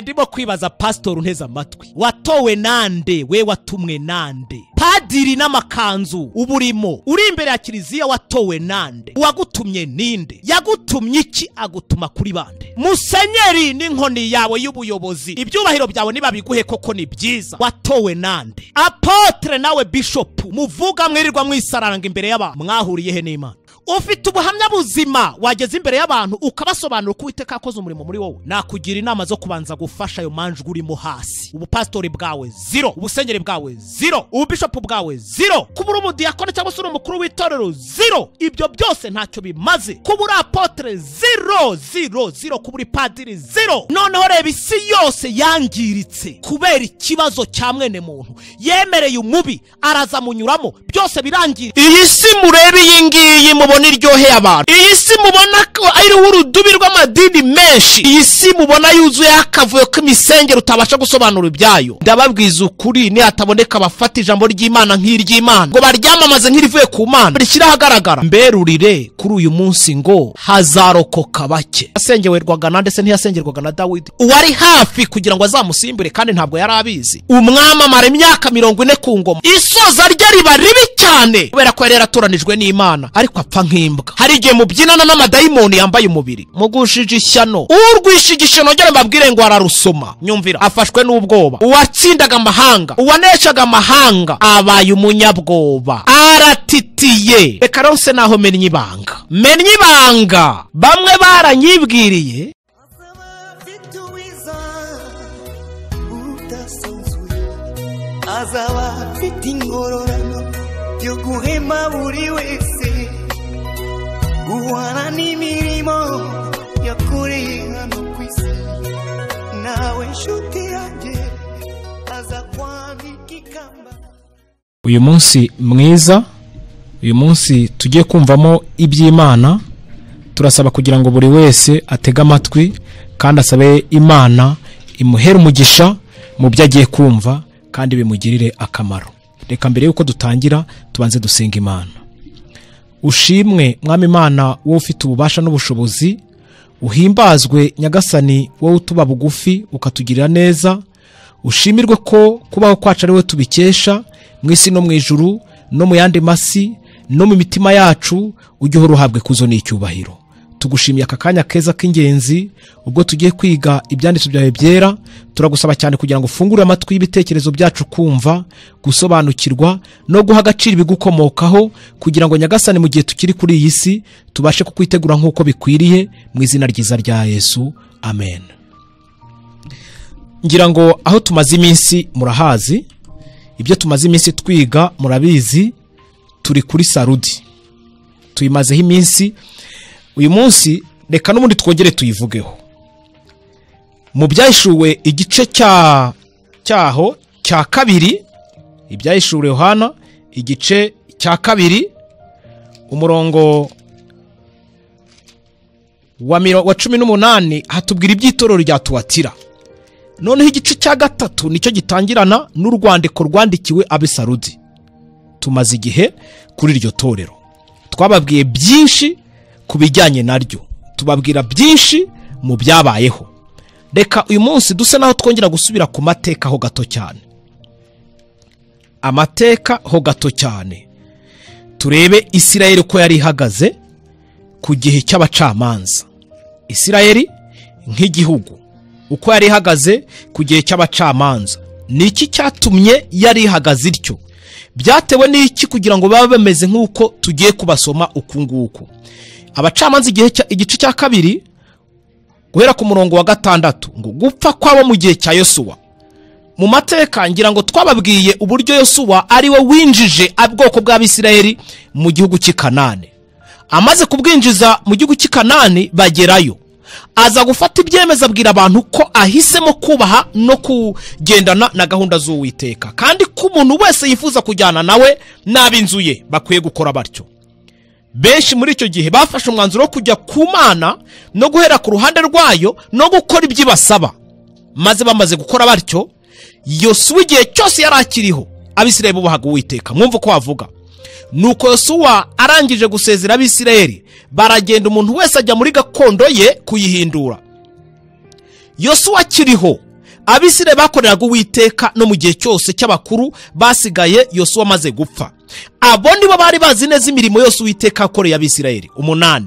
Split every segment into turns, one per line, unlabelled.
ndimo kwibaza pastor unteze amatwi, watowe nande? We watumwe nande? Padiri n'amakanzu uburimo uri imbere ya kiliziya, watowe nande? Wagutumye ninde? Yagutumye iki? Agutuma kuri bande? Musenyeri n'inkoni yawe y'ubuyobozi, ibyubahiro byawe niba biguhe koko ni byiza, watowe nande? Apotre nawe bishop muvuga mwirirwa mwisararanga imbere y'abantu, mwahuriye he n'Imana? Ufite ubuhamya buzima wageze imbere y'abantu ukabasobanura uko Uwiteka akoze umurimo muri wowe, nakugira inama zo kubanza gufasha ayo manjwe urimo hasi. Ubupastori bwawe zero, ubusenyeri bwawe zero, ubishop bwawe zero, kubura umudiyakoni cyangwa se umukuru w'itorero zero. Ibyo byose ntacyo bimaze. Kubura apotre zero, kubura padiri zero. Noneho reba isi yose yangiritse kubera ikibazo cya mwene muntu, yemereye umubi araza munyuramo, byose birangira. Iyi si murebe iyi ngiyi mubona iryoheye abantu, iyi si mubona ko ari urudubi rw'amadini menshi, iyi si mubona yuzuye akavuyo k'imisengero utabasha gusobanura ibyayo. Ndababwiza ukuri, ni hataboneka abafata ijambo ry'Imana nk'iry'Imana ngo baryamamaze nk'irivuye ku Mana, rishyira ahagaragara, mberurire kuri uyu munsi ngo hazarokoka bake. Yasengerwaga nande se? Ntiyasengerwaga na Dawidi? Uwari hafi kugira ngo azamusimbure kandi ntabwo yari abizi. Umwami amara imyaka 40 ku ngoma, isoza rye riba ribi cyane kubera ko yari yaratoranijwe n'Imana, ariko apfa nk'imbwa. Hari igihe mubyinana n'amadayimoni yambaye umubiri, mugushije ishyano. Urwishe igishano ngere mbabwire ngo ararusoma. Nyumvira, afashwe n'ubwoba. Uwatsindaga amahanga, uwaneshaga amahanga abaye umunyabwoba, aratitiye. Reka ronse naho menye ibanga bamwe baranyibwiriye.
Azaba afite ingororano yo guhema buri wese, guhana n'imirimo yakoreye hano ku isi. Nawe nshuti yanjye aza kwambika ikamba.
Uyu munsi mwiza, uyu munsi tugiye kumvamo iby'Imana. Turasaba kugira ngo buri wese atege amatwi kandi asabe Imana imuhere umugisha mu byo agiye kumva kandi bimugirire akamaro. Reka mbere yuko dutangira tubanze dusenga Imana. Ushimwe Mwami Imana, wowe ufite ububasha n'ubushobozi, uhimbazwe Nyagasani, wowe utuba bugufi ukatugirira neza. Ushimirwe ko kubaho kwacu ari we tubikesha, mu isi no mu ijuru no mu yandi masi no mu mitima yacu, ujye uruhabwe kuzo n'icyubahiro. Tugushimiye aka kanya keza k'ingenzi ubwo tugiye kwiga ibyanditswe byawe byera. Turagusaba cyane kugira ngo ufungure amatwi y'ibitekerezo byacu kumva, gusobanukirwa no guha agaciro ibigukomokaho, kugira ngo Nyagasani mu gihe tukiri kuri iyi si tubashe kukwitegura nk'uko bikwiriye, mu izina ryiza rya Yesu, amen. Ngira ngo aho tumaze iminsi murahazi, ibyo tumaze iminsi twiga murabizi. Turi kuri Sarudi, tuyimazeho iminsi. Uyu munsi reka n'ubundi twongere tuyivugeho. Mu byahishuwe igice cyaho cya kabiri, ibyahishuwe Yohana igice cya kabiri umurongo wa 18 hatubwira iby'itorero rya Tuwatira. Noneho igice cya gatatu nicyo gitangirana n'urwandiko rwandikiwe ab'Isarudi. Tumaze igihe kuri iryo torero, twababwiye byinshi kubijyanye naryo, tubabwira byinshi mu byabayeho. Reka uyu munsi duse naho twongera gusubira ku mateka ho gato cyane. Amateka ho gato cyane, turebe Isirayeli ko yari ihagaze ku gihe cy'abacamanza. Isirayeli nk'igihugu uko yari ihagaze ku gihe cy'abacamanza, niki cyatumye yari ihagaze ityo? Byatewe n'iki kugira ngo babe bameze nk'uko tugiye kubasoma uku nguku? Abacamanza igice cya kabiri guhera ku murongo wa 6 ngo gupfa kwabo mu gihe cya Yosuwa. Mu mateka ngira ngo twababwiye uburyo Yosuwa ari we winjije ubwoko bw'Abisirayeli mu gihugu cy'Ikanani. Amaze kubwinjiza mu gihugu cy'Ikanani bagerayo, aza gufata ibyemeza abwira abantu ko ahisemo kubaha no kugendana na gahunda z'Uwiteka, kandi ko umuntu wese yifuza kujyana nawe n'ab'inzu ye bakwiye gukora batyo. Benshi muri icyo gihe bafashe umwanzuro wo kujya ku Mana no guhera ku ruhande rwayo no gukora iby'ibasaba. Maze bamaze gukora batyo, Yosuwa igihe cyose yarakiriho Abisirayeli bubahaga Uwiteka. Mwumva ko wavuga. Nuko Yosuwa arangije gusezera Abisirayeli, baragenda umuntu wese ajya muri gakondo ye kuyihindura. Yosuwa akiriho Abisirayeli bakoreraga Uwiteka no mu gihe cyose cy'abakuru basigaye Yosuwa amaze gupfa. Abo nibo bari bazi neza imirimo yose Uwiteka yakoreye Abisirayeli. 8.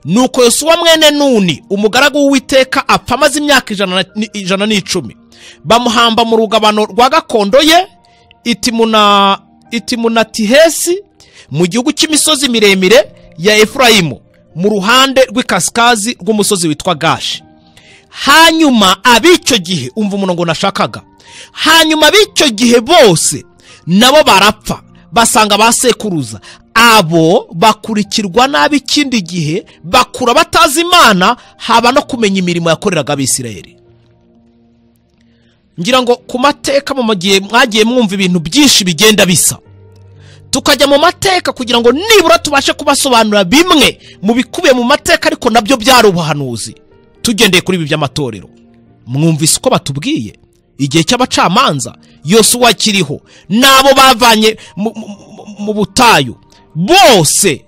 Nuko Yosuwa mwene Nuni umugaragu w'Uwiteka apfa amaze imyaka 110. Bamuhamba mu rugabano rwa gakondo ye Itimunatihesi mu gihugu cy'imisozi miremire ya Efurayimu mu ruhande rw'ikasikazi rw'umusozi witwa Gashi. Hanyuma ab'icyo gihe, umva umurongo nashakaga, hanyuma ab'icyo gihe bose nabo barapfa basanga basekuruza. Abo bakurikirwa nabi ikindi gihe bakura batazi Imana, haba no kumenya imirimo yakoreraga Abisirayeli. Ngira ngo ku mateka mu gihe mwagiye mwumva ibintu byinshi bigenda bisa, tukajya mu mateka kugira ngo nibura tubashe kubasobanura bimwe mu bikubiye mu mateka, ariko nabyo byari ubuhanuzi. Tugendeye kuri ibi by'amatorero, mwumvise uko batubwiye igihe cy'abacamanza Yosuwa kiriho nabo bavanye mu butayu, bose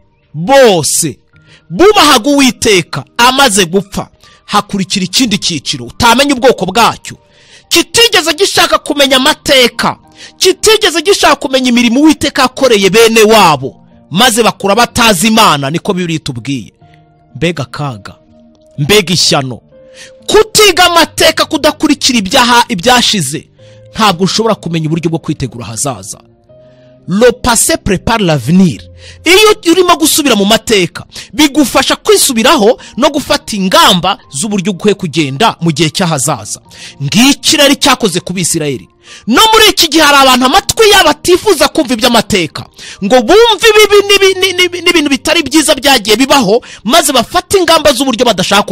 bubahaga Uwiteka. Amaze gupfa hakurikira ikindi cyiciro utamenya ubwoko bwacyo, kitigeze gishaka kumenya amateka, kitigeze gishaka kumenya imirimo Uwiteka yakoreye bene wabo, maze bakura batazi Imana. Niko Bibiliya itubwiye. Mbega kaga, mbega ishyano kutiga amateka, kudakurikira ibyashize, ntabwo ushobora kumenya uburyo bwo kwitegura hazaza. Le passé prépare l'avenir. Iyo urimo gusubira mu mateka bigufasha kwisubiraho no gufata ingamba z'uburyo ukwiye kugenda mu gihe cy'ahazaza. Ngikirari cyakoze ku Bisirayeli. No muri iki gihe hari abantu amatwi yabo atifuza kumva iby'amateka, ngo bumve n'ibintu bitari byiza byagiye bibaho, maze bafata ingamba z'uburyo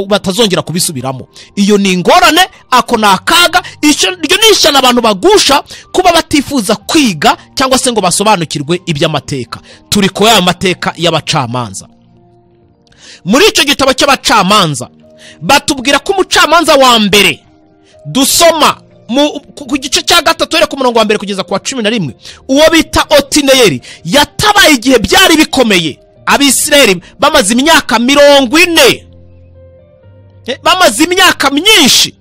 batazongera kubisubiramo. Iyo ni ingorane, ako ni akaga. Iryo ni ishyano abantu bagusha kuba batifuza kwiga cyangwa se ngo basobanukirwe iby'amateka. Turi ku ya mateka y'abacamanza. Muri icyo gitabo cy'abacamanza batubwira ko umucamanza wa mbere dusoma ku gice cya 3 ku murongo wa mbere kugeza ku wa 11, uwo bita Otineyeli yatabaye igihe byari bikomeye. Abisirayeli bamaze imyaka 40, bamaze imyaka myinshi,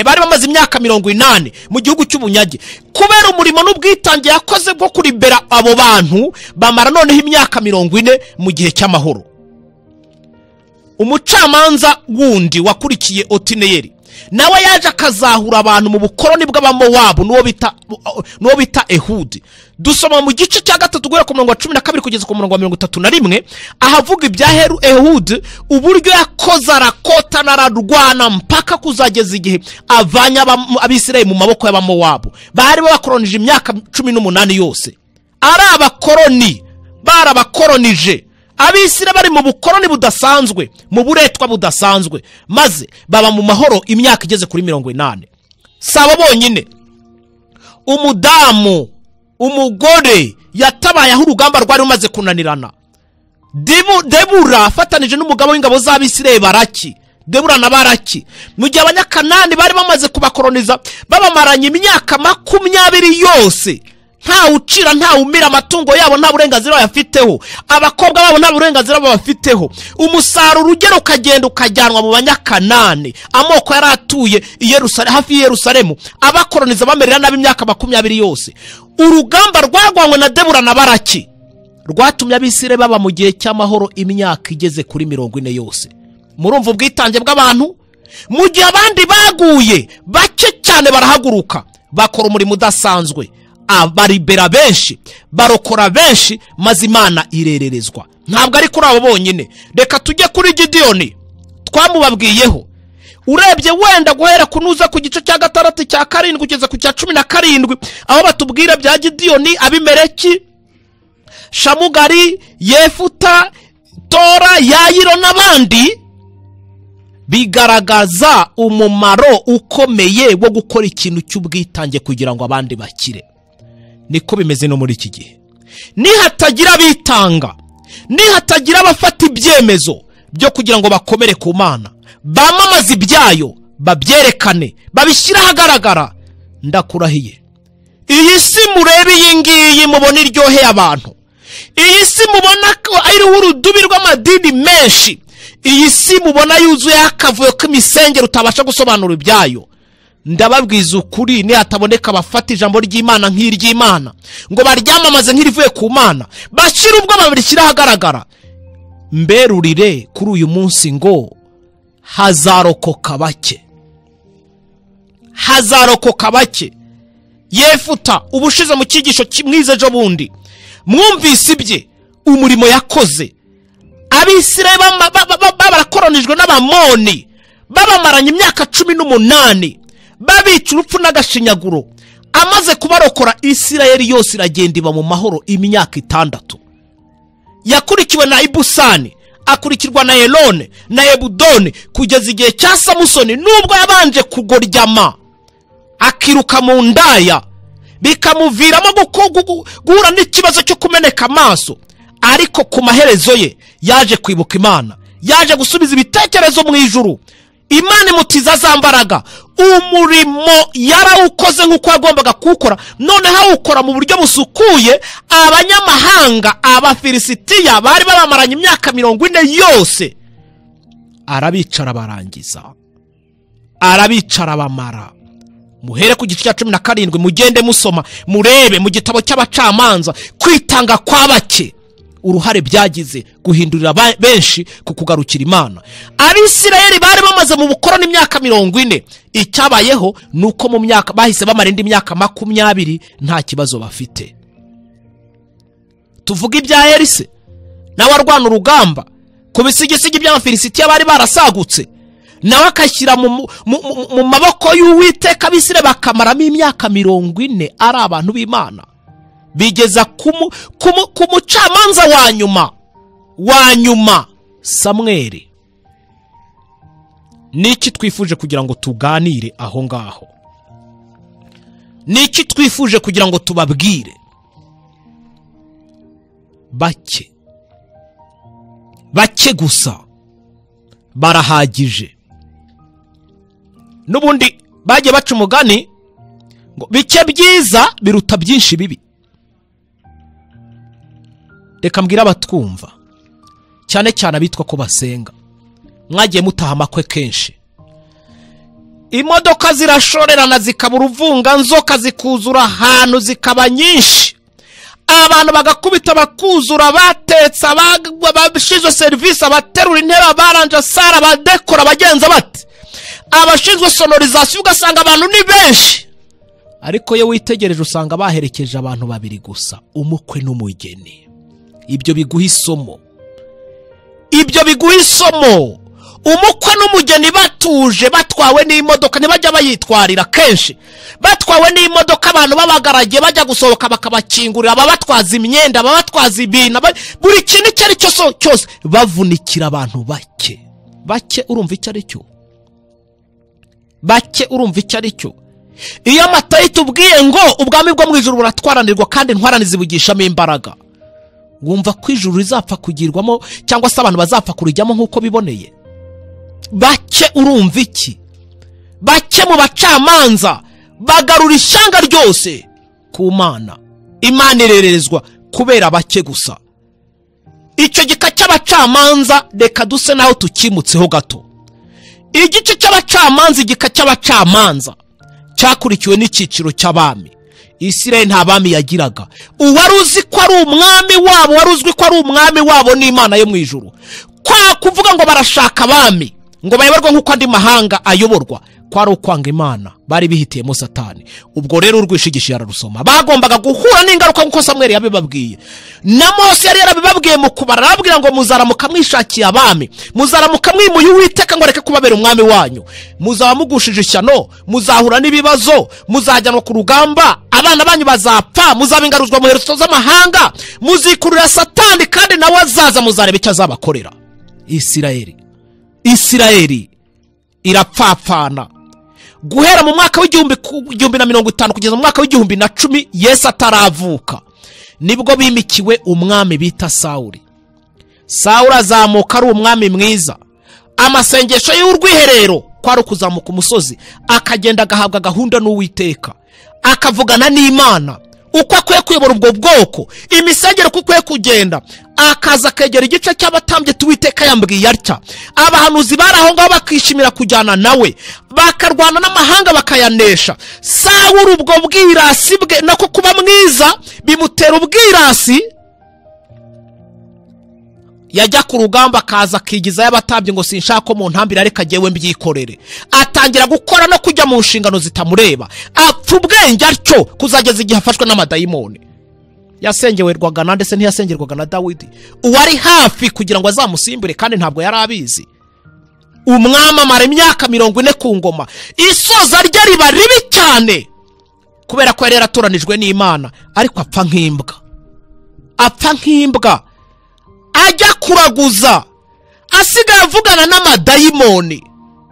bari bamaze imyaka 80 mu gihugu cy'ubunyage. Kubera umurimo n'ubwitange yakoze bwo kuribera abo bantu, bamara noneho imyaka 40 mu gihe cy'amahoro. Umucamanza wundi wakurikiye Otineyeli nawe yaje akazahura abantu mu bukoroni bw'abamowabu, n'uwo bita Ehudi. Dusoma mu gice cya 3 guhera ku murongo wa 12 kugeza ku murongo wa 31, ahavuga ibya Ehudi, uburyo yakoze arakota nararwana mpaka kuzageza igihe avanye Abisirayeli mu maboko y'abamowabu. Bari bakoronije imyaka 18 yose, ari abakoroni, barabakoronije. Abisirayeli bari mu bukoroni budasanzwe, mu buretwa budasanzwe, maze baba mu mahoro imyaka igeze kuri 80. Saba bonyine, umudamu, umugore yatabaye aho urugamba rwari rumaze kunanirana. Debura afatanije n'umugabo w'ingabo z'Abisirayeli Baraki, Debura na Baraki, mu gihe abanyakanani bari bamaze kubakoroniza, babamaranye imyaka 20 yose. Nta ucira, nta umira, amatungo yabo nta burenganzira bayafiteho, abakobwa babo nta burenganzira babafiteho. Umusaruro ugera ukagenda ukajyanwa mu banyakanani, amoko yaratuye hafi Yerusalemu, abakoroniza bamerera nabi imyaka 20 yose. Urugamba rwagwanywe na Debura na Baraki rwatumye Abisirayeli baba mu gihe cy'amahoro imyaka igeze kuri 40 yose. Murumva ubwitange bw'abantu? Mu gihe abandi baguye, bake cyane barahaguruka bakora umurimo udasanzwe, baribera benshi, barokora benshi, maze Imana irererezwa. Ntabwo ari kuri abo bonyine. Reka tujye kuri Gideyoni, twamubabwiyeho. Urebye wenda guhera kunuza ku gice cya 6 cya 7 kugeza ku cya 17, aho batubwira bya Gideyoni, Abimeleki, Shamugari, Yefuta, Tora, Yayiro n'abandi, bigaragaza umumaro ukomeye wo gukora ikintu cy'ubwitange kugira ngo abandi bakire. Niko bimeze no muri iki gihe. Nihatagira bitanga, nihatagira abafata ibyemezo byo kugira ngo bakomere ku Mana, bamamaza ibyayo, babyerekane, babishyira ahagaragara, ndakurahiye, iyi si murebe iyi ngiyi mubona iryoheye abantu, iyi si mubona ko ari urudubi rw'amadini menshi, iyi si mubona yuzuye akavuyo k'imisengero utabasha gusobanura ibyayo, ndababwiza ukuri nihataboneka abafata ijambo ry'Imana nk'iry'Imana ngo baryamamaze nk'irivuye ku Mana, bashira ubwo babirishyira ahagaragara, mberurire kuri uyu munsi ngo hazarokoka bake. Hazarokoka bake. Yefuta ubushize mu cyigisho kimwize ejo bundi mwumvise ibye umurimo yakoze. Abisirayeli barakoronijwe n'Abamoni, babamaranye imyaka 18, babica urupfu n'agashinyaguro. Amaze kubarokora, Isirayeli yose iragenda iba mu mahoro imyaka 6. Yakurikiwe na Ibusani, akurikirwa na Elone na Ebudoni, kugeza igihe cya Samusoni, nubwo yabanje kugoryama akiruka mu ndaya bikamuviramo guhura n'ikibazo cyo kumeneka amaso, ariko ku maherezo ye yaje kwibuka Imana, yaje gusubiza ibitekerezo mu ijuru. Imana imutiza za mbaraga, umurimo yarawukoze nk'uko yagombaga kuwukora, none hawukora mu buryo busukuye. Abanyamahanga, Abafilisitiya bari babamaranye imyaka 40 yose, arabicara barangiza, arabicara bamara. Muhere ku gice cya 17 mugende musoma, murebe mu gitabo cy'Abacamanza kwitanga kwa bake uruhare byagize guhindurira benshi ku kugarukira Imana. Abisirayeli bari bamaze mu bukoroni imyaka 40. Icyabayeho nuko mu myaka bahise bamara indi myaka 20 nta kibazo bafite. Tuvuga ibya Elise nawe arwana urugamba ku bisigisigi by'Abafilisitiya bari barasagutse, nawe akashyira mu maboko y'Uwiteka. Abisirayeli bakamaramo imyaka 40 ari abantu b'Imana, bigeza ku mucamanza wa nyuma Samweli. Niki twifuje kugira ngo tuganire aho ngaho? Niki twifuje kugira ngo tubabwire? Bake gusa barahagije. Nubundi bagiye baca umugani ngo bike byiza biruta byinshi bibi. Reka mbwira abatwumva, cyane cyane abitwa ko basenga, mwagiye mutaha amakwe kenshi. Imodoka zirashorerana zikaba uruvunga nzoka, zikuzura ahantu zikaba nyinshi, abantu bagakubita bakuzura, batetsa, abashinzwe serivisi, abaterura intebe, abaranja sara, abadekora, bagenza bati, abashinzwe sonorizasiyo, ugasanga abantu ni benshi. Ariko yo witegereje usanga baherekeje abantu 2 gusa, umukwe n'umugeni. Ibyo biguha isomo. Umukwe n'umugeni batuje, batwawe n'imodoka, ntibajya bayitwarira kenshi, batwawe n'imodoka, abantu babagaragiye bajya gusohoka bakabakingurira, babatwaza imyenda, babatwaza ibintu, buri kintu icyo ari cyo cyose, bavunikira abantu bake. Urumva icyo ari cyo? Bake urumva icyo ari cyo? Iyo Matayo tubwiye ngo ubwami bwo mu ijuru buratwaranirwa kandi intwarane zibugishamo imbaraga, wumva ko ijuru rizapfa kugirwamo cyangwa se abantu bazapfa kurijyamo nk'uko biboneye? Bake urumva iki? Bake mu bacamanza bagarura ishyanga ryose ku Mana. Imana irererezwa kubera bake gusa. Icyo gika cy'Abacamanza reka duse naho tukimutseho gato. Igice cy'Abacamanza, igika cy'Abacamanza cyakurikiwe n'icyiciro cy'abami. Isirayeli nta bami yagiraga. Uwari uzi ko ari umwami wabo, wari uzwi ko ari umwami wabo n'Imana yo mu ijuru. Kwa kuvuga ngo barashaka abami ngo bayoborwe nk'uko andi mahanga ayoborwa, kwari ukwanga Imana, bari bihitiyemo Satani. Ubwo rero urwishigisha yararusoma, bagombaga guhura n'ingaruka nk'uko Samweli yabibabwiye, na Mose yari yarabibabwiye mu kubara, arababwira ngo muzaramuka mwishakiye abami, muzaramuka mwimuye Uwiteka ngo areke kubabera umwami wanyu, muzaba mugushije ishyano, muzahura n'ibibazo, muzajyanwa ku rugamba, abana banyu bazapfa, muzabingaruzwa mu herezo z'amahanga, muzikurira Satani kandi nawe azaza, muzareba icyo azabakorera. Isirayeli irapfapfana guhera mu mwaka w'1050 kugeza mu mwaka w'1010 Yesu ataravuka, nibwo bimikiwe umwami bita Sawuli. Sawuli azamuka ari umwami mwiza, amasengesho y'urwiherero kwari kuzamuka umusozi, akagenda agahabwa gahunda n'Uwiteka, akavugana n'Imana, uko akwiye kuyobora ubwo bwoko, imisengere uko ikwiye kugenda, akaza akegera igice cy'abatambyi Uwiteka yambwiye atya. Abahanuzi bari aho ngaho bakishimira kujyana nawe, bakarwana n'amahanga bakayanesha. Sawuli ubwo bwirasi bwe nako kuba mwiza bimutera ubwirasi, yajya ku rugamba akaza akigizayo abatambyi ngo sinshaka ko mu ntambira ariko agiyewe mbyikorere. Atangira gukora no kujya mu nshingano zitamureba, apfa ubwenge atyo kuzageza igihe afashwe n'amadayimoni. Yasengerwaga na ndetse ntiyasengerwaga na Dawidi, uwari hafi kugira ngo azamusimbure kandi ntabwo yari abizi. Umwami amara imyaka 40 ku ngoma, isoza rye riba ribi cyane kubera ko yari yaratoranijwe n'Imana, ariko apfa nk'imbwa. Apfa nk'imbwa, ajya kuraguza, asigaye avugana n'amadayimoni.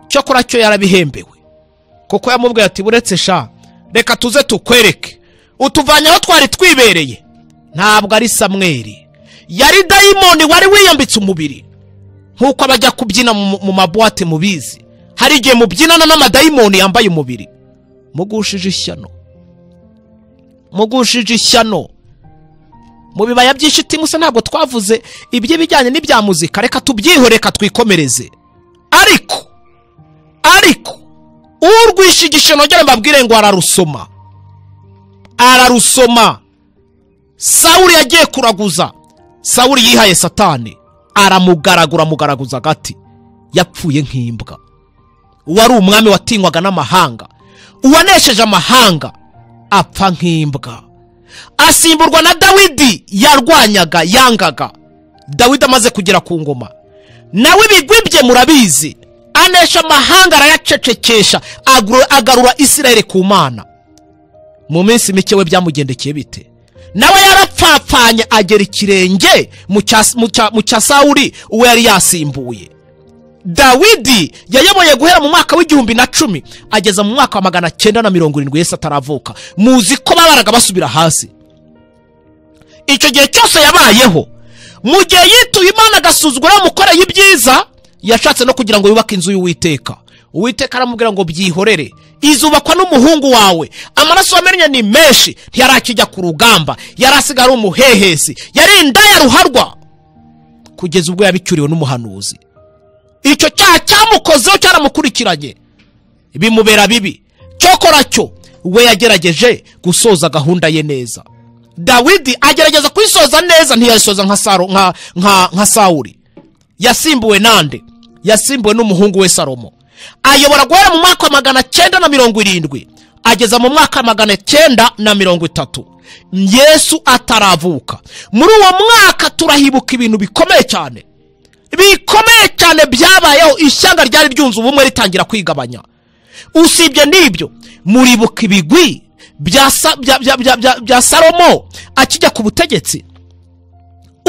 Cyokora cyo yarabihembewe, kuko yamubwiye ati buretse sha, reka tuze tukwereke, utuvanye aho twari twibereye. Ntabwo ari Samweli, yari dayimoni wari wiyambitse umubiri. Nkuko abajya kubyina mu mabuwate mubizi, hari igihe mubyinana n'amadayimoni yambaye umubiri. Mugushije ishyano mu bibaya by'ishitimu. Se ntabwo twavuze ibyo bijyanye n'ibya muzika, reka tubyihoreka twikomereze. Ariko urwishigishe nogere mbabwire ngo ararusoma. Sawuli yagiye kuraguza, Sawuli yihaye Satani, aramugaraguza gati, yapfuye nk'imbwa. Wari umwami watinywaga n'amahanga, uwanesheje amahanga, apfa nk'imbwa. Asimburwa na Dawidi yarwanyaga, yangaga. Dawidi amaze kugera ku ngoma, nawe ibigwi bye murabizi, anesha amahanga arayacecekesha, agarura Isirayeli ku Mana. Mu minsi mike we byamugendekeye bite? Nawe yarapfapfanye agera ikirenge mu cya Sawuli uwo yari yasimbuye. Dawidi yayoboye guhera mu mwaka w'1010 ageza mu mwaka wa 970 Yesu ataravuka. Muzi ko babaraga basubira hasi. Icyo gihe cyose yabayeho, mu gihe yituye Imana agasuzugura umukoreye ibyiza, yashatse no kugira ngo yubake inzu y'Uwiteka. Uwiteka aramubwira ngo byihorere, izubakwa n'umuhungu wawe, amaraso wamenye ni menshi, ntiyarakijya ku rugamba, yarasigara umuhehesi, yari indaya ruharwa, kugeza ubwo yabicyuriwe n'umuhanuzi. Icyo cyaha cyamukozeho cyaramukurikiranye, bimubera bibi. Cyokora cyo we yagerageje gusoza gahunda ye neza. Dawidi agerageza kwisoza neza, ntiyasoza nka Sawuli. Yasimbuwe nande? Yasimbuwe n'umuhungu we Salomo. Ayobora guhera mu mwaka wa 970 ageza mu mwaka wa 930 Yesu ataravuka. Muri uwo mwaka turahibuka ibintu bikomeye cyane byabayeho. Ishyanga ryari ryunze ubumwe ritangira kwigabanya. Usibye n'ibyo, muribuka ibigwi bya Salomo akijya ku butegetsi,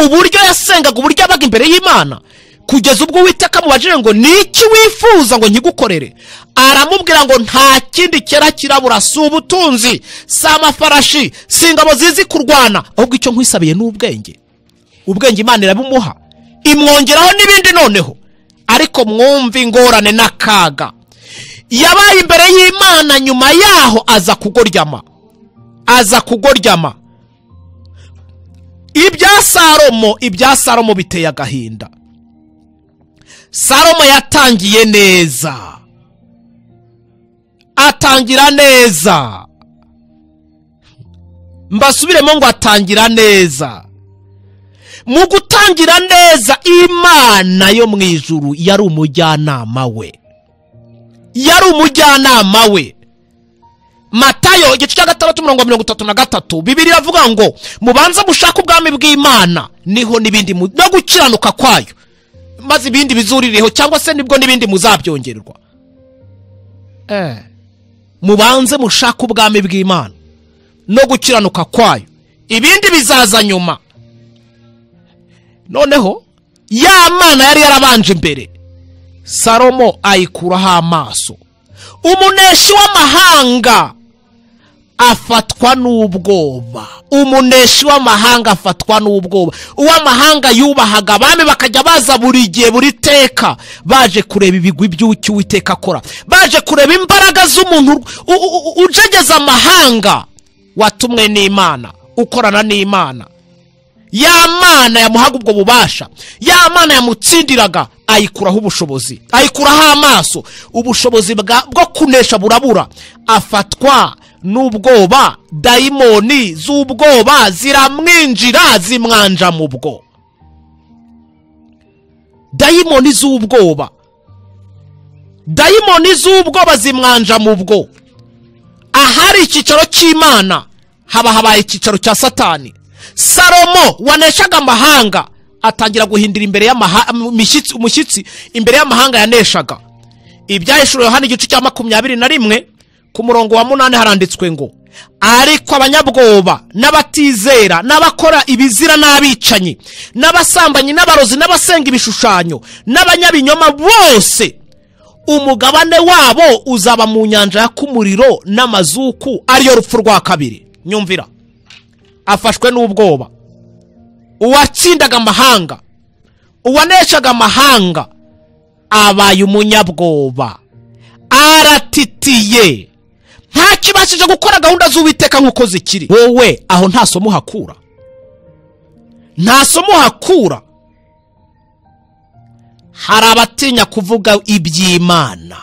uburyo yasengaga, uburyo abaga imbere y'Imana, kugeza ubwo Uwiteka mubajije ngo niki wifuza ngo nkigukorere. Aramubwira ngo nta kindi kera kirabura, si ubutunzi, si amafarashi, si ingabo zizi kurwana, ahubwo icyo nkwisabiye n'ubwenge. Ubwenge Imana irabumuha, imwongeraho n'ibindi noneho. Ariko mwumve ingorane n'akaga yabaye imbere y'Imana. Nyuma yaho aza kugoryama. Ibya Salomo biteye agahinda. Salomo yatangiye neza, atangira neza. Mbasubiremo ngo atangira neza. Mu gutangira neza, Imana yo mu ijuru yari umujyanama we. Matayo igice cya 6:33 Bibiliya iravuga ngo mubanza mushaka ubwami bw'Imana, niho nibindi no gukiranuka kwayo, maze ibindi bizuririho, cyangwa se nibwo nibindi muzabyongerwa. Mubanze mushaka ubwami bw'Imana no gukiranuka kwayo, ibindi bizaza nyuma. Noneho ya Mana yari yarabanje imbere, Salomo ayikuraho amaso. Umuneshi w'amahanga afatwa n'ubwoba. Uw'amahanga yubahaga abami bakajya baza buri gihe, buri teka, baje kureba ibigwi by'ucyo Uwiteka akora, baje kureba imbaraga z'umuntu ujegeza amahanga. watumwe n'Imana, ukorana n'Imana. Ya Mana yamuhaga ubwo bubasha, ya Mana yamutsindiraga, ayikuraho ubushobozi, ayikuraho amaso, ubushobozi bwo kunesha burabura. Afatwa n'ubwoba, dayimoni z'ubwoba ziramwinjira, zimwanja mu bwo. Dayimoni z'ubwoba, dayimoni z'ubwoba zimwanja mu bwo. Ahari icyicaro cy'Imana haba habaye icyicaro cya Satani. Salomo waneshaga amahanga atangira guhindira imbere umushyitsi imbere y'amahanga yaneshaga. Ibyahishuriwe Yohana igice cya 21 ku murongo wa 8 haranditswe ngo, ariko abanyabwoba n'abatizera n'abakora ibizira n'abicanyi n'abasambanyi n'abarozi n'abasenga ibishushanyo n'abanyabinyoma bose, umugabane wabo uzaba mu nyanja y'akumuriro n'amazuku, ariyo rupfu rwa kabiri. Nyumvira, afashwe n'ubwoba, uwatsindaga amahanga, uwaneshaga amahanga abaye umunyabwoba, aratitiye, nta kibashije gukora gahunda z'Uwiteka nk'uko zikiri. Wowe aho nta somo hakura, nta somo hakura. Hari abatinya kuvuga iby'Imana,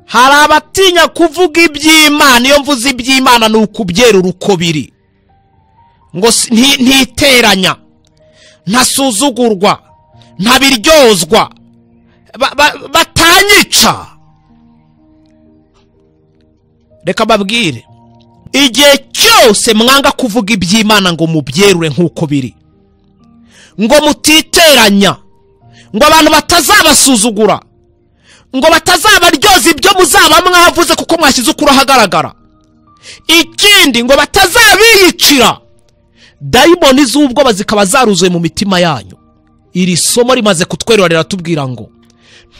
hari abatinya kuvuga iby'Imana. Iyo mvuze iby'Imana ni ukubyerura uko biri, ngo ntiteranya, ntasuzugurwa, ntabiryozwa, batanyica. Reka babwire, igihe cyose mwanga kuvuga iby'Imana ngo mubyerure nk'uko biri, ngo mutiteranya, ngo abantu batazabasuzugura, ngo batazabaryoza ibyo muzaba mwavuze kuko mwashyize ukuri ahagaragara, ikindi ngo batazabiyicira, dayimoni z'ubwoba zikaba zaruzuye mu mitima yanyu. Iri somo rimaze kutwerera riratubwira ngo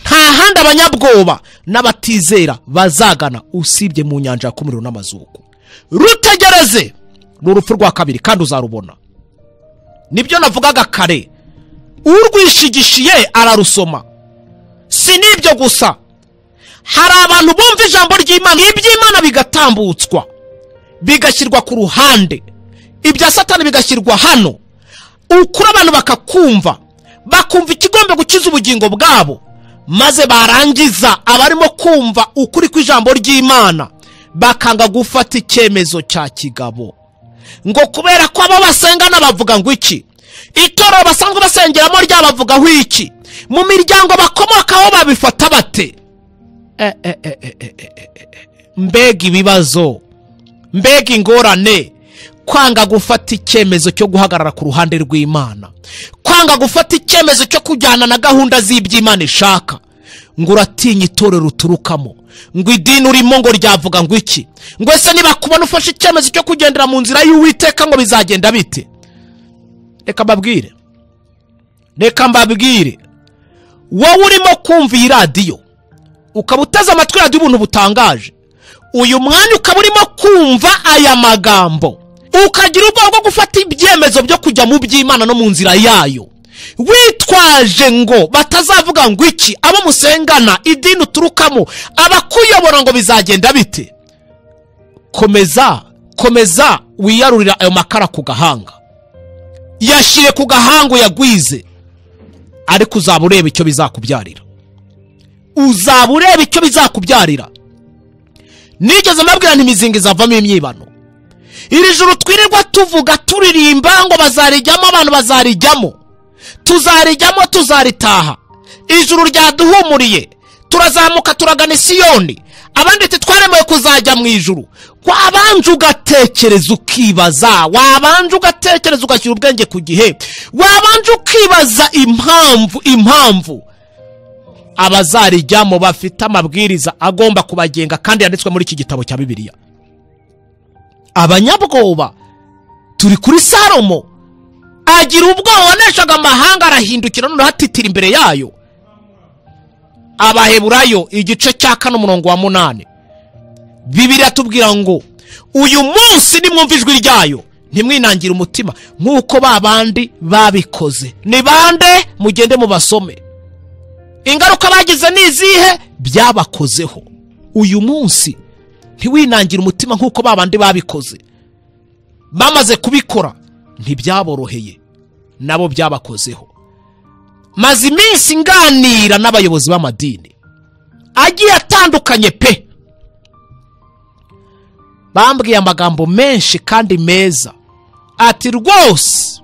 nta handi abanyabwoba n'abatizera bazagana usibye mu nyanja y'akumuriro n'amazuku. Rutegereze, n'urupfu rwa kabiri kandi uzarubona. Nibyo navugaga kare, urwishigishiye ararusoma. Si nibyo gusa, hari abantu bumva ijambo ry'Imana, iby'Imana bigatambutswa, bigashyirwa ku ruhande, ibya Satani bigashyirwa hano. Ukuri abantu bakakumva, bakumva ikigombe gukiza ubugingo bwabo, maze barangiza abarimo kumva ukuri kw'ijambo ry'Imana bakanga gufata icyemezo cya kigabo, ngo kubera ko abo basengana bavuga ngo iki, itorero basanzwe basengeramo ryabavugaho iki, mu miryango bakomokaho babifata bate. Mbega ibibazo, mbega ingorane, kwanga gufata icyemezo cyo guhagarara ku ruhande rw'Imana, kwanga gufata icyemezo cyo kujyana na gahunda z'iby'Imana ishaka. Ngo uratinya itorero uturukamo, ngo idini urimo ngo ryavuga ngo iki, ngo ese niba kubona ufashe icyemezo cyo kugendera mu nzira y'Uwiteka ngo bizagenda bite? Reka mbabwire, wowe urimo kumva iyi radiyo, ukaba uteze amatwi radiyo ubuntu butangaje, uyu mwanya ukaba urimo kumva aya magambo, ukagira ubwoba bwo gufata ibyemezo byo kujya mu by'Imana no mu nzira yayo, witwaje ngo batazavuga ngo iki, abo musengana, idini uturukamo, abakuyobora ngo bizagenda bite. Komeza wiyarurira ayo makara ku gahanga, yashire ku gahanga yagwize, ariko uzaba ureba icyo bizakubyarira, uzaba ureba icyo bizakubyarira. Nigeze mbabwira nti imizinga izavamo imyibano. Iri juru twirirwa tuvuga turirimba ngo bazarijyamo, abantu bazarijyamo, tuzarijyamo, tuzaritaha. Ijuru ryaduhumuriye, turazamuka turagana Siyoni, abandi twaremewe kuzajya mu ijuru. Wabanje ugatekereza ukibaza, wabanje ugatekereza ugashyira ubwenge ku gihe, wabanje ukibaza impamvu abazarijyamo bafite amabwiriza agomba kubagenga kandi yanditswe muri iki gitabo cya Bibiliya. Abanyabwoba turi kuri Salomo, agira ubwoba, waneshaga amahanga arahindukira none hatitira imbere yayo. Abaheburayo igice cya 4 umurongo wa 8, Bibiliya tubwira ngo uyu munsi nimwumva ijwi ryayo ntimwinangire umutima nk'uko babandi babikoze. Ni bande? Mugende mu basome. Ingaruka bagize nizihe? Byabakozeho. Uyu munsi ntiwinangire umutima nk'uko babandi babikoze. Bamaze kubikora ntibyaboroheye, nabo byabakozeho. Maze iminsi nganira n'abayobozi b'amadini agiye atandukanye pe, bambwiye amagambo menshi kandi meza, ati rwose